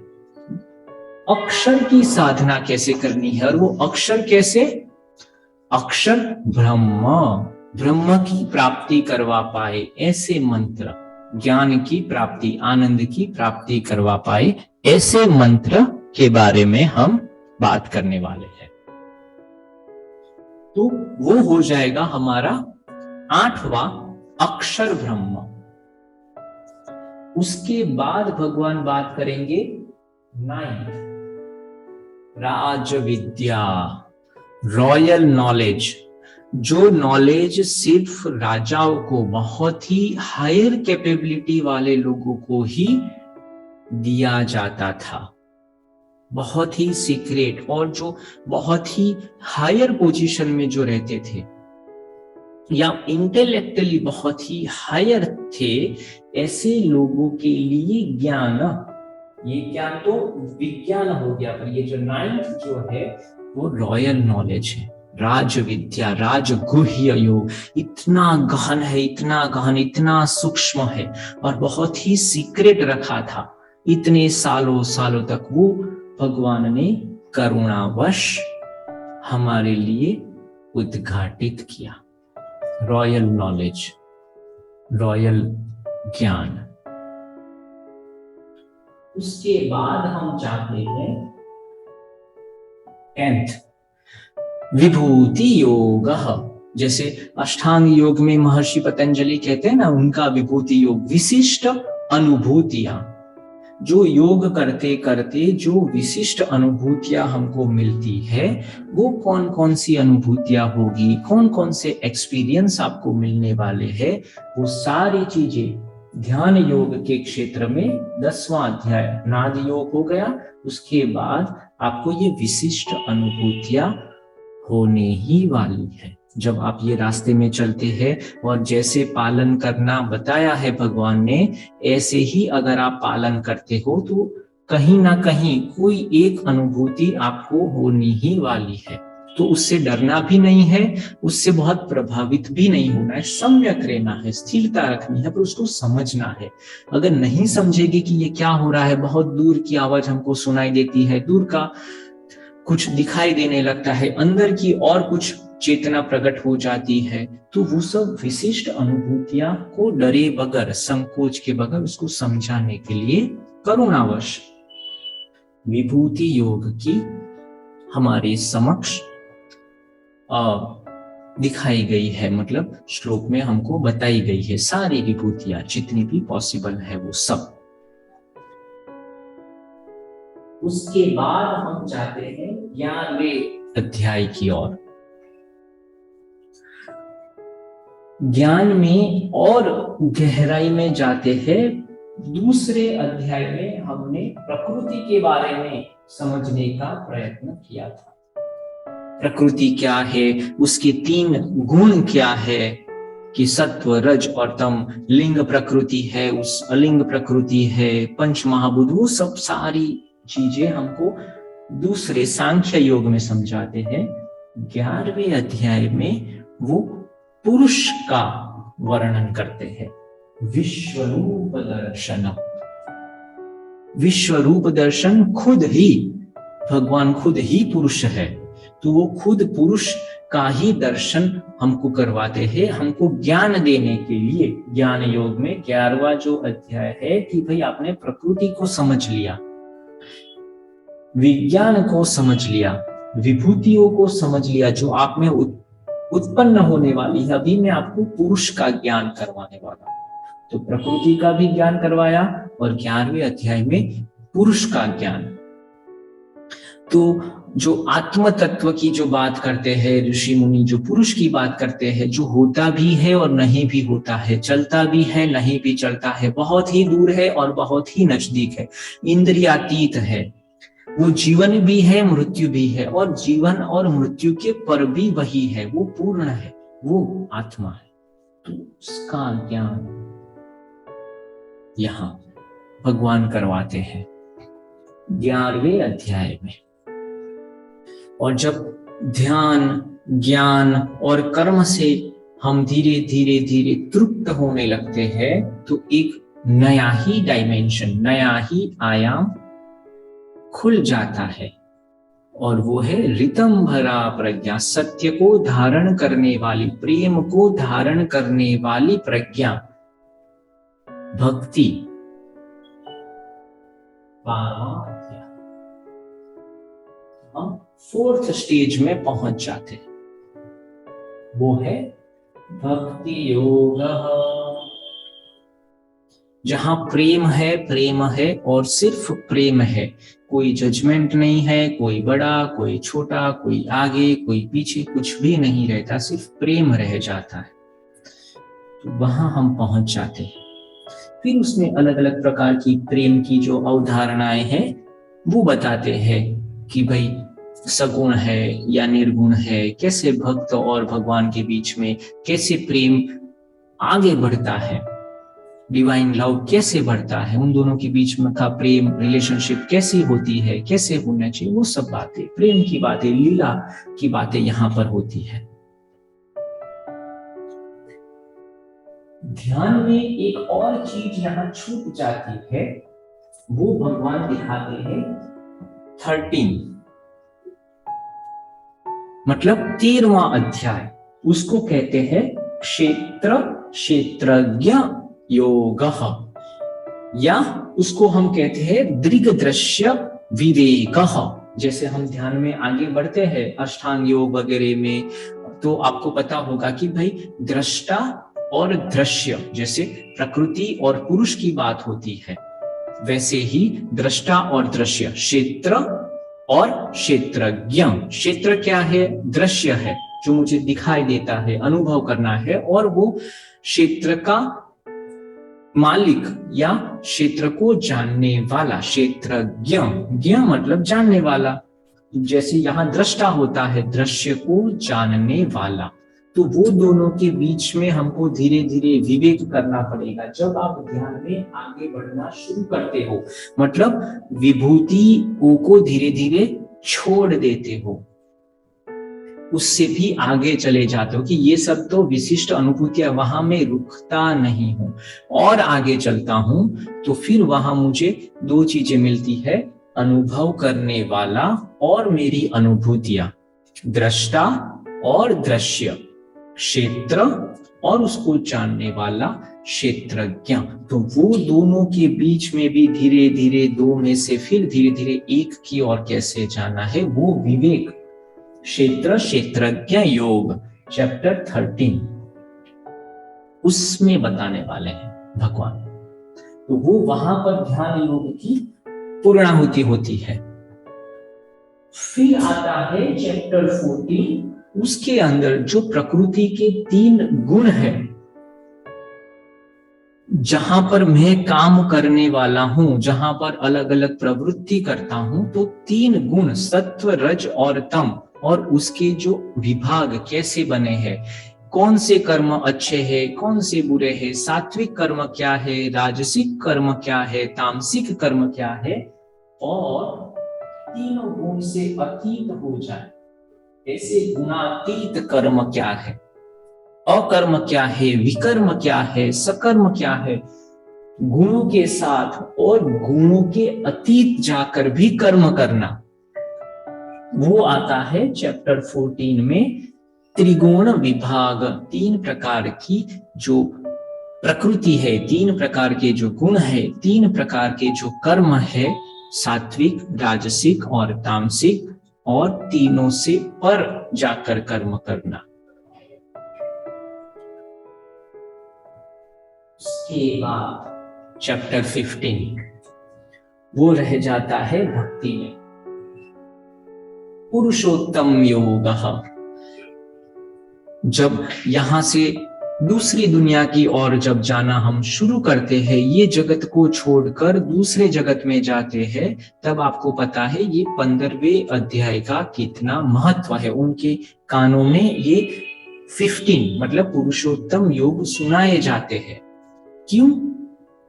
Speaker 1: अक्षर की साधना कैसे करनी है। और वो अक्षर कैसे, अक्षर ब्रह्म, ब्रह्म की प्राप्ति करवा पाए ऐसे मंत्र, ज्ञान की प्राप्ति, आनंद की प्राप्ति करवा पाए ऐसे मंत्र के बारे में हम बात करने वाले हैं। तो वो हो जाएगा हमारा 8वां अक्षर ब्रह्म। उसके बाद भगवान बात करेंगे 9th राज विद्या, रॉयल नॉलेज, जो नॉलेज सिर्फ राजाओं को, बहुत ही हायर कैपेबिलिटी वाले लोगों को ही दिया जाता था, बहुत ही सीक्रेट, और जो बहुत ही हायर पोजीशन में जो रहते थे या इंटेलेक्चुअली बहुत ही हायर थे, ऐसे लोगों के लिए ज्ञान, ये ज्ञान तो विज्ञान हो गया, पर ये जो 9th जो है वो रॉयल नॉलेज है, राज विद्या, राजगुह्य योग, इतना गहन है, इतना गहन, इतना सूक्ष्म है और बहुत ही सीक्रेट रखा था इतने सालों सालों तक। वो भगवान ने करुणावश हमारे लिए उद्घाटित किया, रॉयल नॉलेज, रॉयल ज्ञान। उसके बाद हम जाते हैं 10th विभूति योग। जैसे अष्टांग योग में महर्षि पतंजलि कहते हैं ना, उनका विभूति योग, विशिष्ट अनुभूतियां, जो योग करते करते जो विशिष्ट अनुभूतियां हमको मिलती है, वो कौन कौन सी अनुभूतियां होगी, कौन कौन से एक्सपीरियंस आपको मिलने वाले हैं, वो सारी चीजें ध्यान योग के क्षेत्र में 10वां अध्याय नाद योग हो गया। उसके बाद आपको ये विशिष्ट अनुभूतियां होने ही वाली है जब आप ये रास्ते में चलते हैं, और जैसे पालन करना बताया है भगवान ने, ऐसे ही अगर आप पालन करते हो तो कहीं ना कहीं कोई एक अनुभूति आपको होनी ही वाली है। तो उससे डरना भी नहीं है, उससे बहुत प्रभावित भी नहीं होना है, सम्यक रहना है, स्थिरता रखनी है, पर उसको समझना है। अगर नहीं समझेगी कि ये क्या हो रहा है, बहुत दूर की आवाज हमको सुनाई देती है, दूर का कुछ दिखाई देने लगता है, अंदर की और कुछ चेतना प्रकट हो जाती है, तो वो सब विशिष्ट अनुभूतियां को डरे बगैर, संकोच के बगैर उसको समझाने के लिए करुणावश विभूति योग की हमारे समक्ष दिखाई गई है, मतलब श्लोक में हमको बताई गई है सारी विभूतियां जितनी भी पॉसिबल है वो सब। उसके बाद हम जाते हैं 11वें अध्याय की ओर। ज्ञान में और गहराई में जाते हैं। दूसरे अध्याय में हमने प्रकृति के बारे में समझने का प्रयत्न किया था। प्रकृति क्या है, उसके 3 गुण क्या है, कि सत्व, रज और तम, लिंग प्रकृति है, उस अलिंग प्रकृति है, पंच महाभूत, वो सब सारी चीजें हमको दूसरे सांख्य योग में समझाते हैं। 11वें अध्याय में वो पुरुष का वर्णन करते हैं, विश्वरूप दर्शन। विश्वरूप दर्शन, खुद ही भगवान खुद ही पुरुष है, तो वो खुद पुरुष का ही दर्शन हमको करवाते हैं, हमको ज्ञान देने के लिए। ज्ञान योग में 11वां जो अध्याय है कि भाई आपने प्रकृति को समझ लिया, विज्ञान को समझ लिया, विभूतियों को समझ लिया जो आप में उत्पन्न होने वाली है। अभी मैं आपको पुरुष का ज्ञान करवाने वाला हूं। तो प्रकृति का भी ज्ञान करवाया और 11वें अध्याय में पुरुष का ज्ञान। तो जो आत्म तत्व की जो बात करते हैं ऋषि मुनि, जो पुरुष की बात करते हैं, जो होता भी है और नहीं भी होता है, चलता भी है नहीं भी चलता है, बहुत ही दूर है और बहुत ही नजदीक है, इंद्रियातीत है, वो जीवन भी है मृत्यु भी है, और जीवन और मृत्यु के पर भी वही है, वो पूर्ण है, वो आत्मा है। तो उसका ज्ञान यहां भगवान करवाते हैं 11वें अध्याय में। और जब ध्यान, ज्ञान और कर्म से हम धीरे धीरे धीरे तृप्त होने लगते हैं, तो एक नया ही डायमेंशन, नया ही आयाम खुल जाता है। और वो है रितम भरा प्रज्ञा, सत्य को धारण करने वाली, प्रेम को धारण करने वाली प्रज्ञा, भक्ति। 12वां अध्याय हम 4th स्टेज में पहुंच जाते हैं, वो है भक्ति योग, जहां प्रेम है और सिर्फ प्रेम है, कोई जजमेंट नहीं है, कोई बड़ा कोई छोटा, कोई आगे कोई पीछे, कुछ भी नहीं रहता, सिर्फ प्रेम रह जाता है। तो वहां हम पहुंच जाते हैं। फिर उसमें अलग अलग प्रकार की प्रेम की जो अवधारणाएं हैं वो बताते हैं कि भाई सगुण है या निर्गुण है, कैसे भक्त और भगवान के बीच में कैसे प्रेम आगे बढ़ता है, डिवाइन लव कैसे बढ़ता है, उन दोनों के बीच में का प्रेम रिलेशनशिप कैसी होती है, कैसे होना चाहिए, वो सब बातें, प्रेम की बातें, लीला की बातें यहां पर होती है। ध्यान में एक और चीज यहां छूट जाती है, वो भगवान दिखाते हैं 13, मतलब 13वां अध्याय, उसको कहते हैं क्षेत्रज्ञ योग, या उसको हम कहते हैं दृग्दृश्य विवेक। जैसे हम ध्यान में आगे बढ़ते हैं अष्टांग योग वगैरह में, तो आपको पता होगा कि भाई दृष्टा और दृश्य, जैसे प्रकृति और पुरुष की बात होती है, वैसे ही दृष्टा और दृश्य, क्षेत्र और क्षेत्रज्ञ। क्षेत्र क्या है? दृश्य है, जो मुझे दिखाई देता है, अनुभव करना है, और वो क्षेत्र का मालिक या क्षेत्र को जानने वाला, क्षेत्रज्ञ। ज्ञ मतलब जानने वाला, जैसे यहाँ दृष्टा होता है, दृश्य को जानने वाला। तो वो दोनों के बीच में हमको धीरे धीरे विवेक करना पड़ेगा। जब आप ध्यान में आगे बढ़ना शुरू करते हो, मतलब विभूति को धीरे धीरे छोड़ देते हो, उससे भी आगे चले जाते हो कि ये सब तो विशिष्ट अनुभूतियां, वहां मैं रुकता नहीं हूं और आगे चलता हूं, तो फिर वहां मुझे दो चीजें मिलती है, अनुभव करने वाला और मेरी अनुभूतियां, दृष्टा और दृश्य, क्षेत्र और उसको जानने वाला क्षेत्रज्ञ। तो वो दोनों के बीच में भी धीरे धीरे दो में से फिर धीरे धीरे एक की ओर कैसे जाना है, वो विवेक, क्षेत्रज्ञ योग, चैप्टर 13, उसमें बताने वाले हैं भगवान। तो वो वहां पर ध्यान योग की पूर्णाहुति होती है। फिर आता है चैप्टर 14, उसके अंदर जो प्रकृति के 3 गुण है, जहां पर मैं काम करने वाला हूं, जहां पर अलग अलग प्रवृत्ति करता हूं, तो 3 गुण सत्व, रज और तम, और उसके जो विभाग कैसे बने हैं, कौन से कर्म अच्छे हैं, कौन से बुरे हैं, सात्विक कर्म क्या है, राजसिक कर्म क्या है, तामसिक कर्म क्या है, और तीनों गुण से अतीत हो जाए ऐसे गुणातीत कर्म क्या है, अकर्म क्या है, विकर्म क्या है, सकर्म क्या है, गुणों के साथ और गुणों के अतीत जाकर भी कर्म करना, वो आता है चैप्टर 14 में। त्रिगुण विभाग, 3 प्रकार की जो प्रकृति है, 3 प्रकार के जो गुण है, 3 प्रकार के जो कर्म है, सात्विक, राजसिक और तामसिक, और तीनों से पर जाकर कर्म करना। उसके बाद चैप्टर 15 वो रह जाता है भक्ति में, पुरुषोत्तम योग। जब यहां से दूसरी दुनिया की ओर जब जाना हम शुरू करते हैं, ये जगत को छोड़कर दूसरे जगत में जाते हैं, तब आपको पता है ये 15वें अध्याय का कितना महत्व है। उनके कानों में ये 15 मतलब पुरुषोत्तम योग सुनाए जाते हैं। क्यों?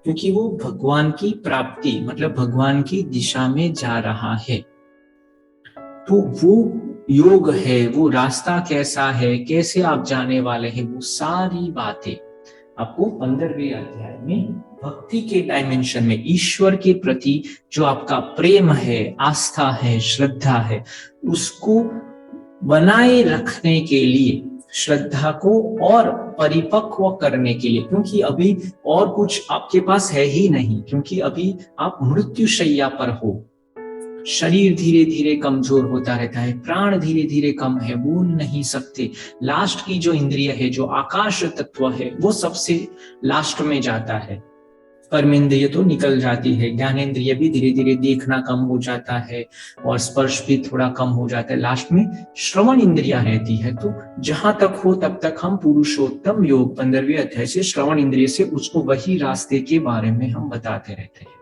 Speaker 1: क्योंकि वो भगवान की प्राप्ति मतलब भगवान की दिशा में जा रहा है। तो वो योग है, वो रास्ता कैसा है, कैसे आप जाने वाले हैं, वो सारी बातें आपको 15वें अध्याय में भक्ति के डायमेंशन में ईश्वर के प्रति जो आपका प्रेम है, आस्था है, श्रद्धा है, उसको बनाए रखने के लिए, श्रद्धा को और परिपक्व करने के लिए, क्योंकि अभी और कुछ आपके पास है ही नहीं, क्योंकि अभी आप मृत्युशैया पर हो, शरीर धीरे धीरे कमजोर होता रहता है, प्राण धीरे धीरे कम है, बोल नहीं सकते, लास्ट की जो इंद्रिय है, जो आकाश तत्व है, वो सबसे लास्ट में जाता है, कर्मेंद्रिय तो निकल जाती है, ज्ञानेंद्रिय भी धीरे धीरे देखना कम हो जाता है और स्पर्श भी थोड़ा कम हो जाता है, लास्ट में श्रवण इंद्रिया रहती है। तो जहां तक हो तब तक हम पुरुषोत्तम योग 15वें अध्याय से श्रवण इंद्रिय से उसको वही रास्ते के बारे में हम बताते रहते हैं,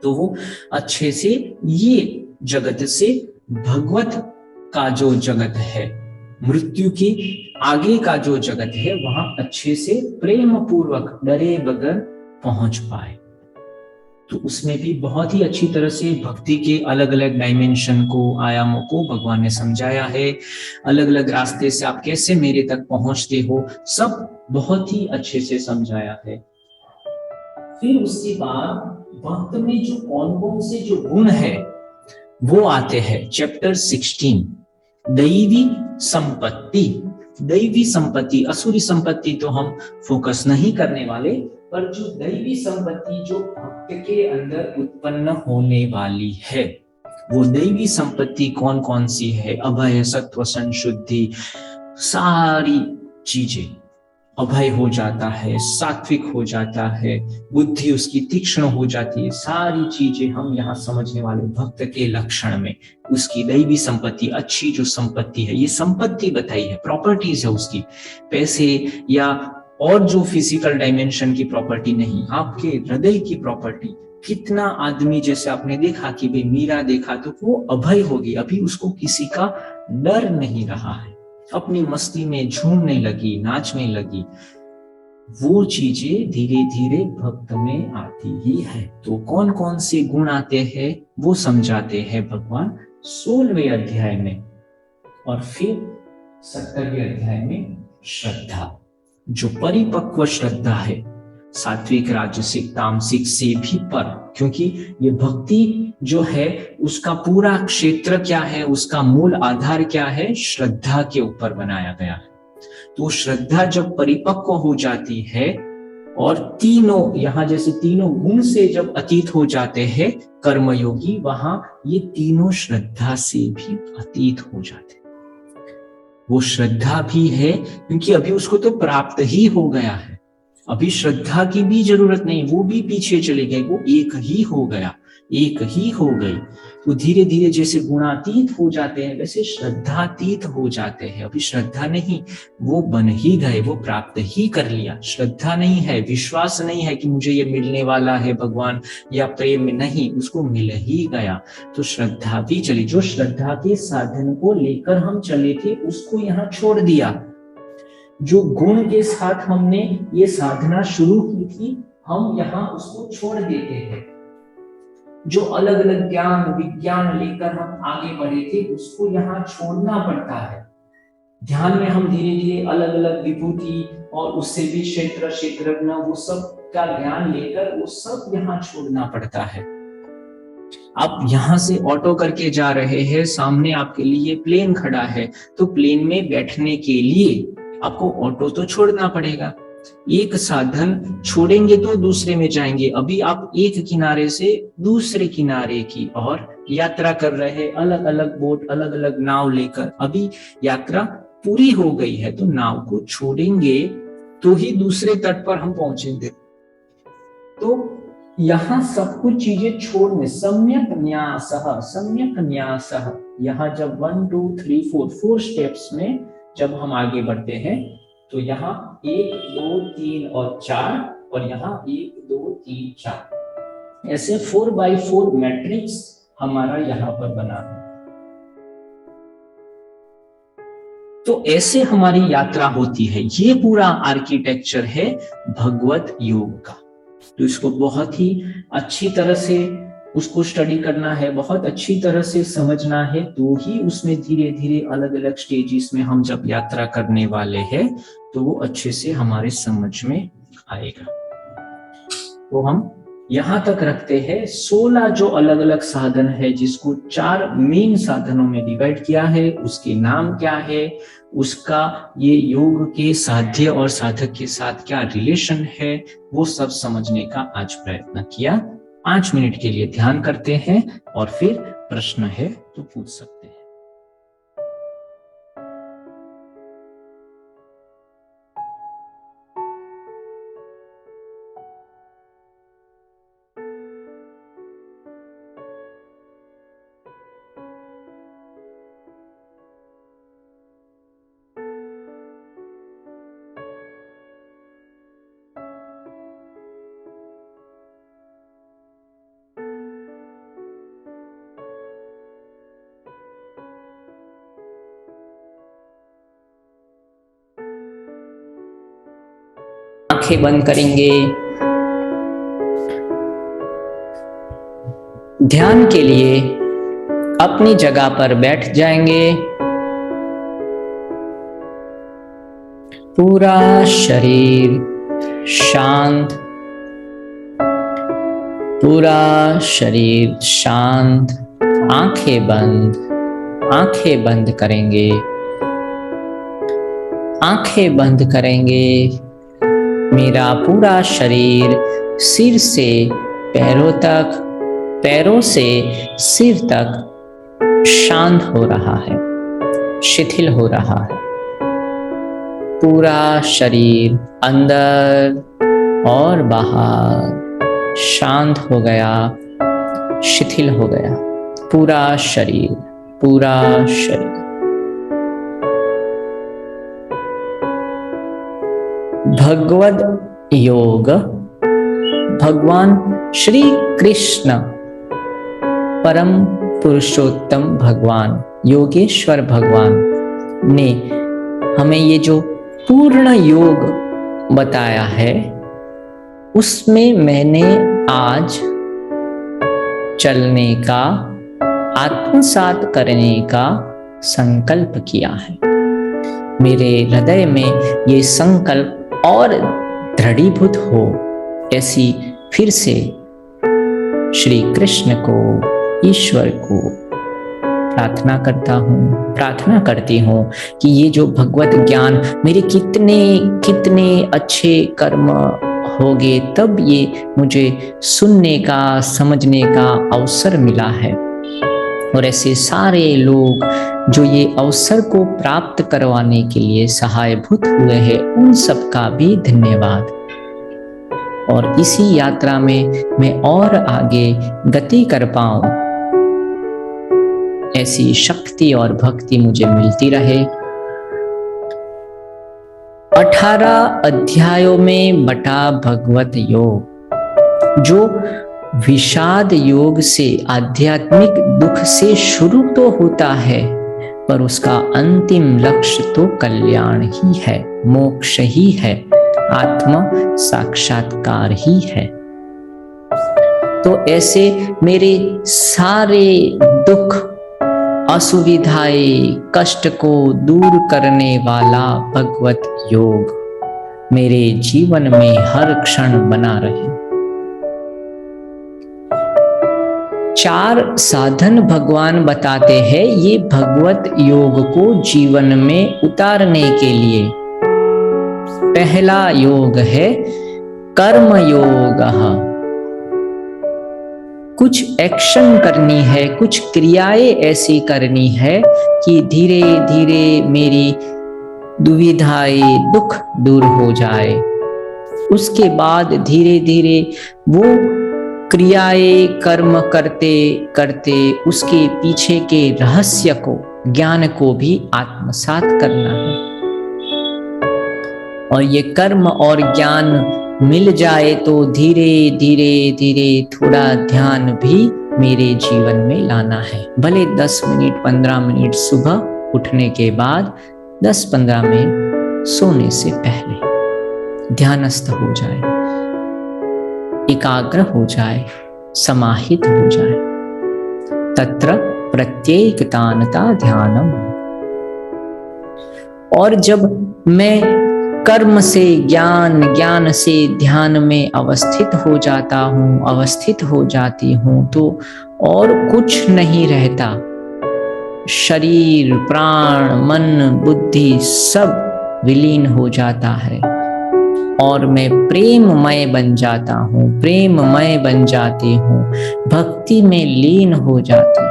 Speaker 1: तो वो अच्छे से ये जगत से भगवत का जो जगत है, मृत्यु के आगे का जो जगत है, वहां अच्छे से प्रेम पूर्वक डरे बगैर पहुंच पाए। तो उसमें भी बहुत ही अच्छी तरह से भक्ति के अलग अलग डायमेंशन को, आयामों को भगवान ने समझाया है, अलग अलग रास्ते से आप कैसे मेरे तक पहुंचते हो, सब बहुत ही अच्छे से समझाया है। फिर उसके बाद भक्त में जो कौन कौन से जो गुण है वो आते हैं। चैप्टर 16 दैवी संपत्ति। दैवी संपत्ति, असुरी संपत्ति तो हम फोकस नहीं करने वाले, पर जो दैवी संपत्ति जो भक्त के अंदर उत्पन्न होने वाली है, वो दैवी संपत्ति कौन कौन सी है? अभय, सत्व, संशुद्धि, सारी चीजें, अभय हो जाता है, सात्विक हो जाता है, बुद्धि उसकी तीक्ष्ण हो जाती है, सारी चीजें हम यहाँ समझने वाले भक्त के लक्षण में उसकी दैवी संपत्ति, अच्छी जो संपत्ति है, ये संपत्ति बताई है, प्रॉपर्टीज है उसकी, पैसे या और जो फिजिकल डायमेंशन की प्रॉपर्टी नहीं, आपके हृदय की प्रॉपर्टी। कितना आदमी, जैसे आपने देखा कि भाई मीरा देखा तो वो अभय होगी, अभी उसको किसी का डर नहीं रहा है, अपनी मस्ती में झूमने लगी, नाचने लगी, वो चीजें धीरे धीरे भक्त में आती ही है। तो कौन कौन से गुण आते हैं वो समझाते हैं भगवान 16वें अध्याय में, और फिर 17वें अध्याय में श्रद्धा, जो परिपक्व श्रद्धा है, सात्विक, राजसिक, तामसिक से भी पर, क्योंकि ये भक्ति जो है उसका पूरा क्षेत्र क्या है, उसका मूल आधार क्या है, श्रद्धा के ऊपर बनाया गया है। तो श्रद्धा जब परिपक्व हो जाती है और तीनों, यहाँ जैसे तीनों गुण से जब अतीत हो जाते हैं कर्मयोगी, वहां ये तीनों श्रद्धा से भी अतीत हो जाते हैं। वो श्रद्धा भी है क्योंकि अभी उसको तो प्राप्त ही हो गया है, अभी श्रद्धा की भी जरूरत नहीं, वो भी पीछे चले गए, वो एक ही हो गया, एक ही हो गई। तो धीरे धीरे जैसे गुणातीत हो जाते हैं वैसे श्रद्धातीत हो जाते हैं। अभी श्रद्धा नहीं, वो बन ही गए, वो प्राप्त ही कर लिया। श्रद्धा नहीं है, विश्वास नहीं है कि मुझे ये मिलने वाला है भगवान, या प्रेम में नहीं, उसको मिल ही गया। तो श्रद्धा भी चली, जो श्रद्धा के साधन को लेकर हम चले थे उसको यहाँ छोड़ दिया। जो गुण के साथ हमने ये साधना शुरू की थी, हम यहाँ उसको छोड़ देते हैं। जो अलग अलग ज्ञान विज्ञान लेकर हम आगे बढ़े थे उसको यहाँ छोड़ना पड़ता है। ध्यान में हम धीरे धीरे अलग अलग विभूति और उससे भी क्षेत्रज्ञ, वो सब का ज्ञान लेकर वो सब यहाँ छोड़ना पड़ता है। आप यहाँ से ऑटो करके जा रहे हैं, सामने आपके लिए प्लेन खड़ा है, तो प्लेन में बैठने के लिए आपको ऑटो तो छोड़ना पड़ेगा। एक साधन छोड़ेंगे तो दूसरे में जाएंगे। अभी आप एक किनारे से दूसरे किनारे की ओर यात्रा कर रहे हैं, अलग अलग बोट, अलग अलग नाव लेकर। अभी यात्रा पूरी हो गई है तो नाव को छोड़ेंगे तो ही दूसरे तट पर हम पहुंचेंगे। तो यहाँ सब कुछ चीजें छोड़ने, सम्यक न्यासः, यहाँ जब 1 2 3 4 स्टेप्स में जब हम आगे बढ़ते हैं तो यहाँ 1 2 3 और 4, और यहाँ 1 2 3 4, ऐसे 4x4 मैट्रिक्स हमारा यहाँ पर बना है। तो ऐसे हमारी यात्रा होती है। ये पूरा आर्किटेक्चर है भगवत योग का। तो इसको बहुत ही अच्छी तरह से उसको स्टडी करना है, बहुत अच्छी तरह से समझना है, तो ही उसमें धीरे धीरे अलग अलग स्टेजेस में हम जब यात्रा करने वाले हैं तो वो अच्छे से हमारे समझ में आएगा। तो हम यहां तक रखते हैं। 16 जो अलग अलग साधन है जिसको 4 मेन साधनों में डिवाइड किया है, उसके नाम क्या है, उसका ये योग के साध्य और साधक के साथ क्या रिलेशन है, वो सब समझने का आज प्रयत्न किया। 5 मिनट के लिए ध्यान करते हैं और फिर प्रश्न है तो पूछ सकते हैं। आंखें बंद करेंगे। ध्यान के लिए अपनी जगह पर बैठ जाएंगे। पूरा शरीर शांत, पूरा शरीर शांत, आंखें बंद करेंगे, आंखें बंद करेंगे। मेरा पूरा शरीर सिर से पैरों तक, पैरों से सिर तक शांत हो रहा है, शिथिल हो रहा है। पूरा शरीर अंदर और बाहर शांत हो गया, शिथिल हो गया। पूरा शरीर, पूरा शरीर। भगवद योग भगवान श्री कृष्ण परम पुरुषोत्तम भगवान योगेश्वर भगवान ने हमें ये जो पूर्ण योग बताया है, उसमें मैंने आज चलने का, आत्मसात करने का संकल्प किया है। मेरे हृदय में ये संकल्प और दृढ़ीभूत हो, ऐसी फिर से श्री कृष्ण को, ईश्वर को प्रार्थना करती हूँ कि ये जो भगवत ज्ञान मेरे कितने अच्छे कर्म होंगे तब ये मुझे सुनने का, समझने का अवसर मिला है। और ऐसे सारे लोग जो ये अवसर को प्राप्त करवाने के लिए सहायभूत हुए हैं, उन सबका भी धन्यवाद। और इसी यात्रा में मैं और आगे गति कर पाऊं, ऐसी शक्ति और भक्ति मुझे मिलती रहे। 18 अध्यायों में बटा भगवत योग, जो विषाद योग से, आध्यात्मिक दुख से शुरू तो होता है, पर उसका अंतिम लक्ष्य तो कल्याण ही है, मोक्ष ही है, आत्म साक्षात्कार ही है। तो ऐसे मेरे सारे दुख, असुविधाएं, कष्ट को दूर करने वाला भगवत योग मेरे जीवन में हर क्षण बना रहे। 4 साधन भगवान बताते हैं ये भगवत योग को जीवन में उतारने के लिए। पहला योग है कर्म योग। कुछ एक्शन करनी है, कुछ क्रियाएं ऐसी करनी है कि धीरे धीरे मेरी दुविधाएं, दुख दूर हो जाए। उसके बाद धीरे धीरे वो क्रियाएं, कर्म करते करते उसके पीछे के रहस्य को, ज्ञान को भी आत्मसात करना है। और ये कर्म और ज्ञान मिल जाए तो धीरे धीरे धीरे थोड़ा ध्यान भी मेरे जीवन में लाना है। भले 10 मिनट, 15 मिनट सुबह उठने के बाद, 10-15 मिनट सोने से पहले ध्यानस्थ हो जाए, एकाग्र हो जाए, समाहित हो जाए। तत्र प्रत्येकतानता ध्यानम। और जब मैं कर्म से ज्ञान, ज्ञान से ध्यान में अवस्थित हो जाता हूँ, अवस्थित हो जाती हूँ तो और कुछ नहीं रहता। शरीर, प्राण, मन, बुद्धि सब विलीन हो जाता है और मैं प्रेममय बन जाता हूँ, प्रेममय बन जाती हूँ, भक्ति में लीन हो जाती हूँ।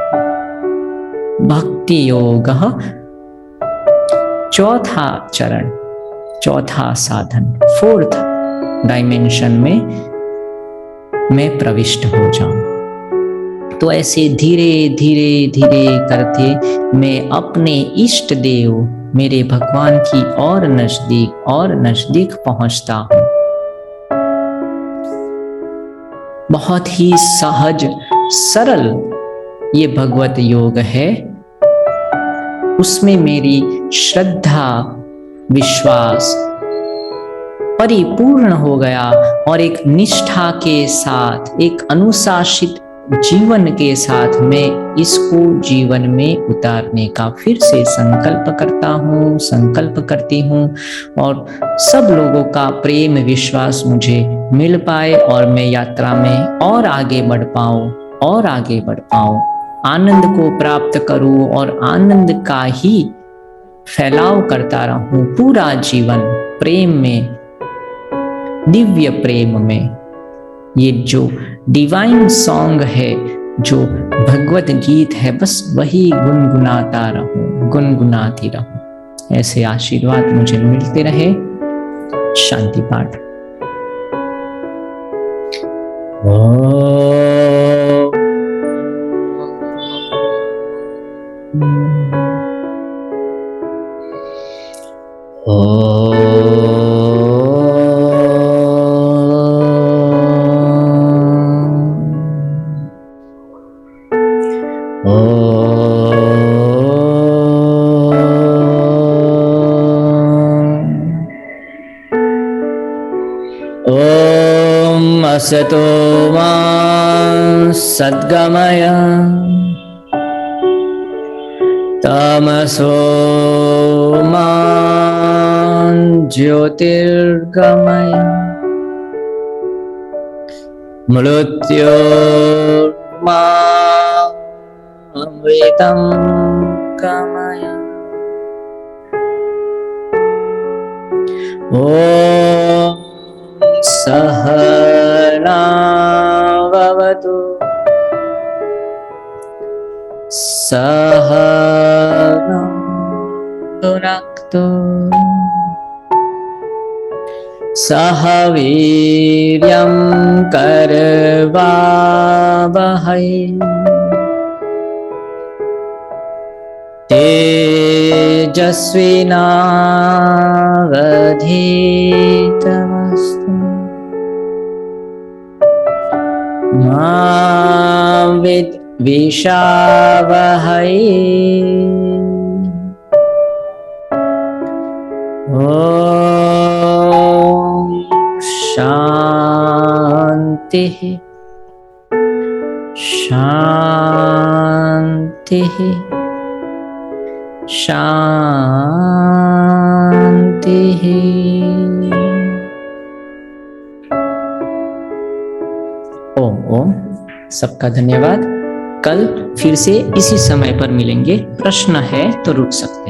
Speaker 1: भक्ति योग चौथा चरण, चौथा साधन, फोर्थ डायमेंशन में मैं प्रविष्ट हो जाऊं। तो ऐसे धीरे धीरे धीरे करके मैं अपने इष्ट देव, मेरे भगवान की और नजदीक पहुंचता हूं। बहुत ही सहज सरल ये भगवत योग है। उसमें मेरी श्रद्धा, विश्वास परिपूर्ण हो गया और एक निष्ठा के साथ, एक अनुशासित जीवन के साथ मैं इसको जीवन में उतारने का फिर से संकल्प करता हूँ, संकल्प करती हूँ और सब लोगों का प्रेम विश्वास मुझे मिल पाए और मैं यात्रा में और आगे बढ़ पाऊँ, और आगे बढ़ पाऊँ, आनंद को प्राप्त करूँ और आनंद का ही फैलाव करता रहूं पूरा जीवन प्रेम में, दिव्य प्रेम में। ये जो डिवाइन सॉन्ग है, जो भगवत गीत है, बस वही गुनगुनाता रहूं, गुनगुनाती रहूं। ऐसे आशीर्वाद मुझे मिलते रहे। शांति पाठ। ओम असतो मा सद्गमय तमसो मा ज्योतिर्गमय मृत्योर्मा अमृतं गमय। ओम सहना भवतु सहनौ भुनक्तु सह वीर्यं करवावहै तेजस्विनावधीतमस्तु मा विद्विषावहै। ओम शांति शांति शांति। ओम ओम। सबका धन्यवाद। कल फिर से इसी समय पर मिलेंगे। प्रश्न है तो रुक सकते हैं।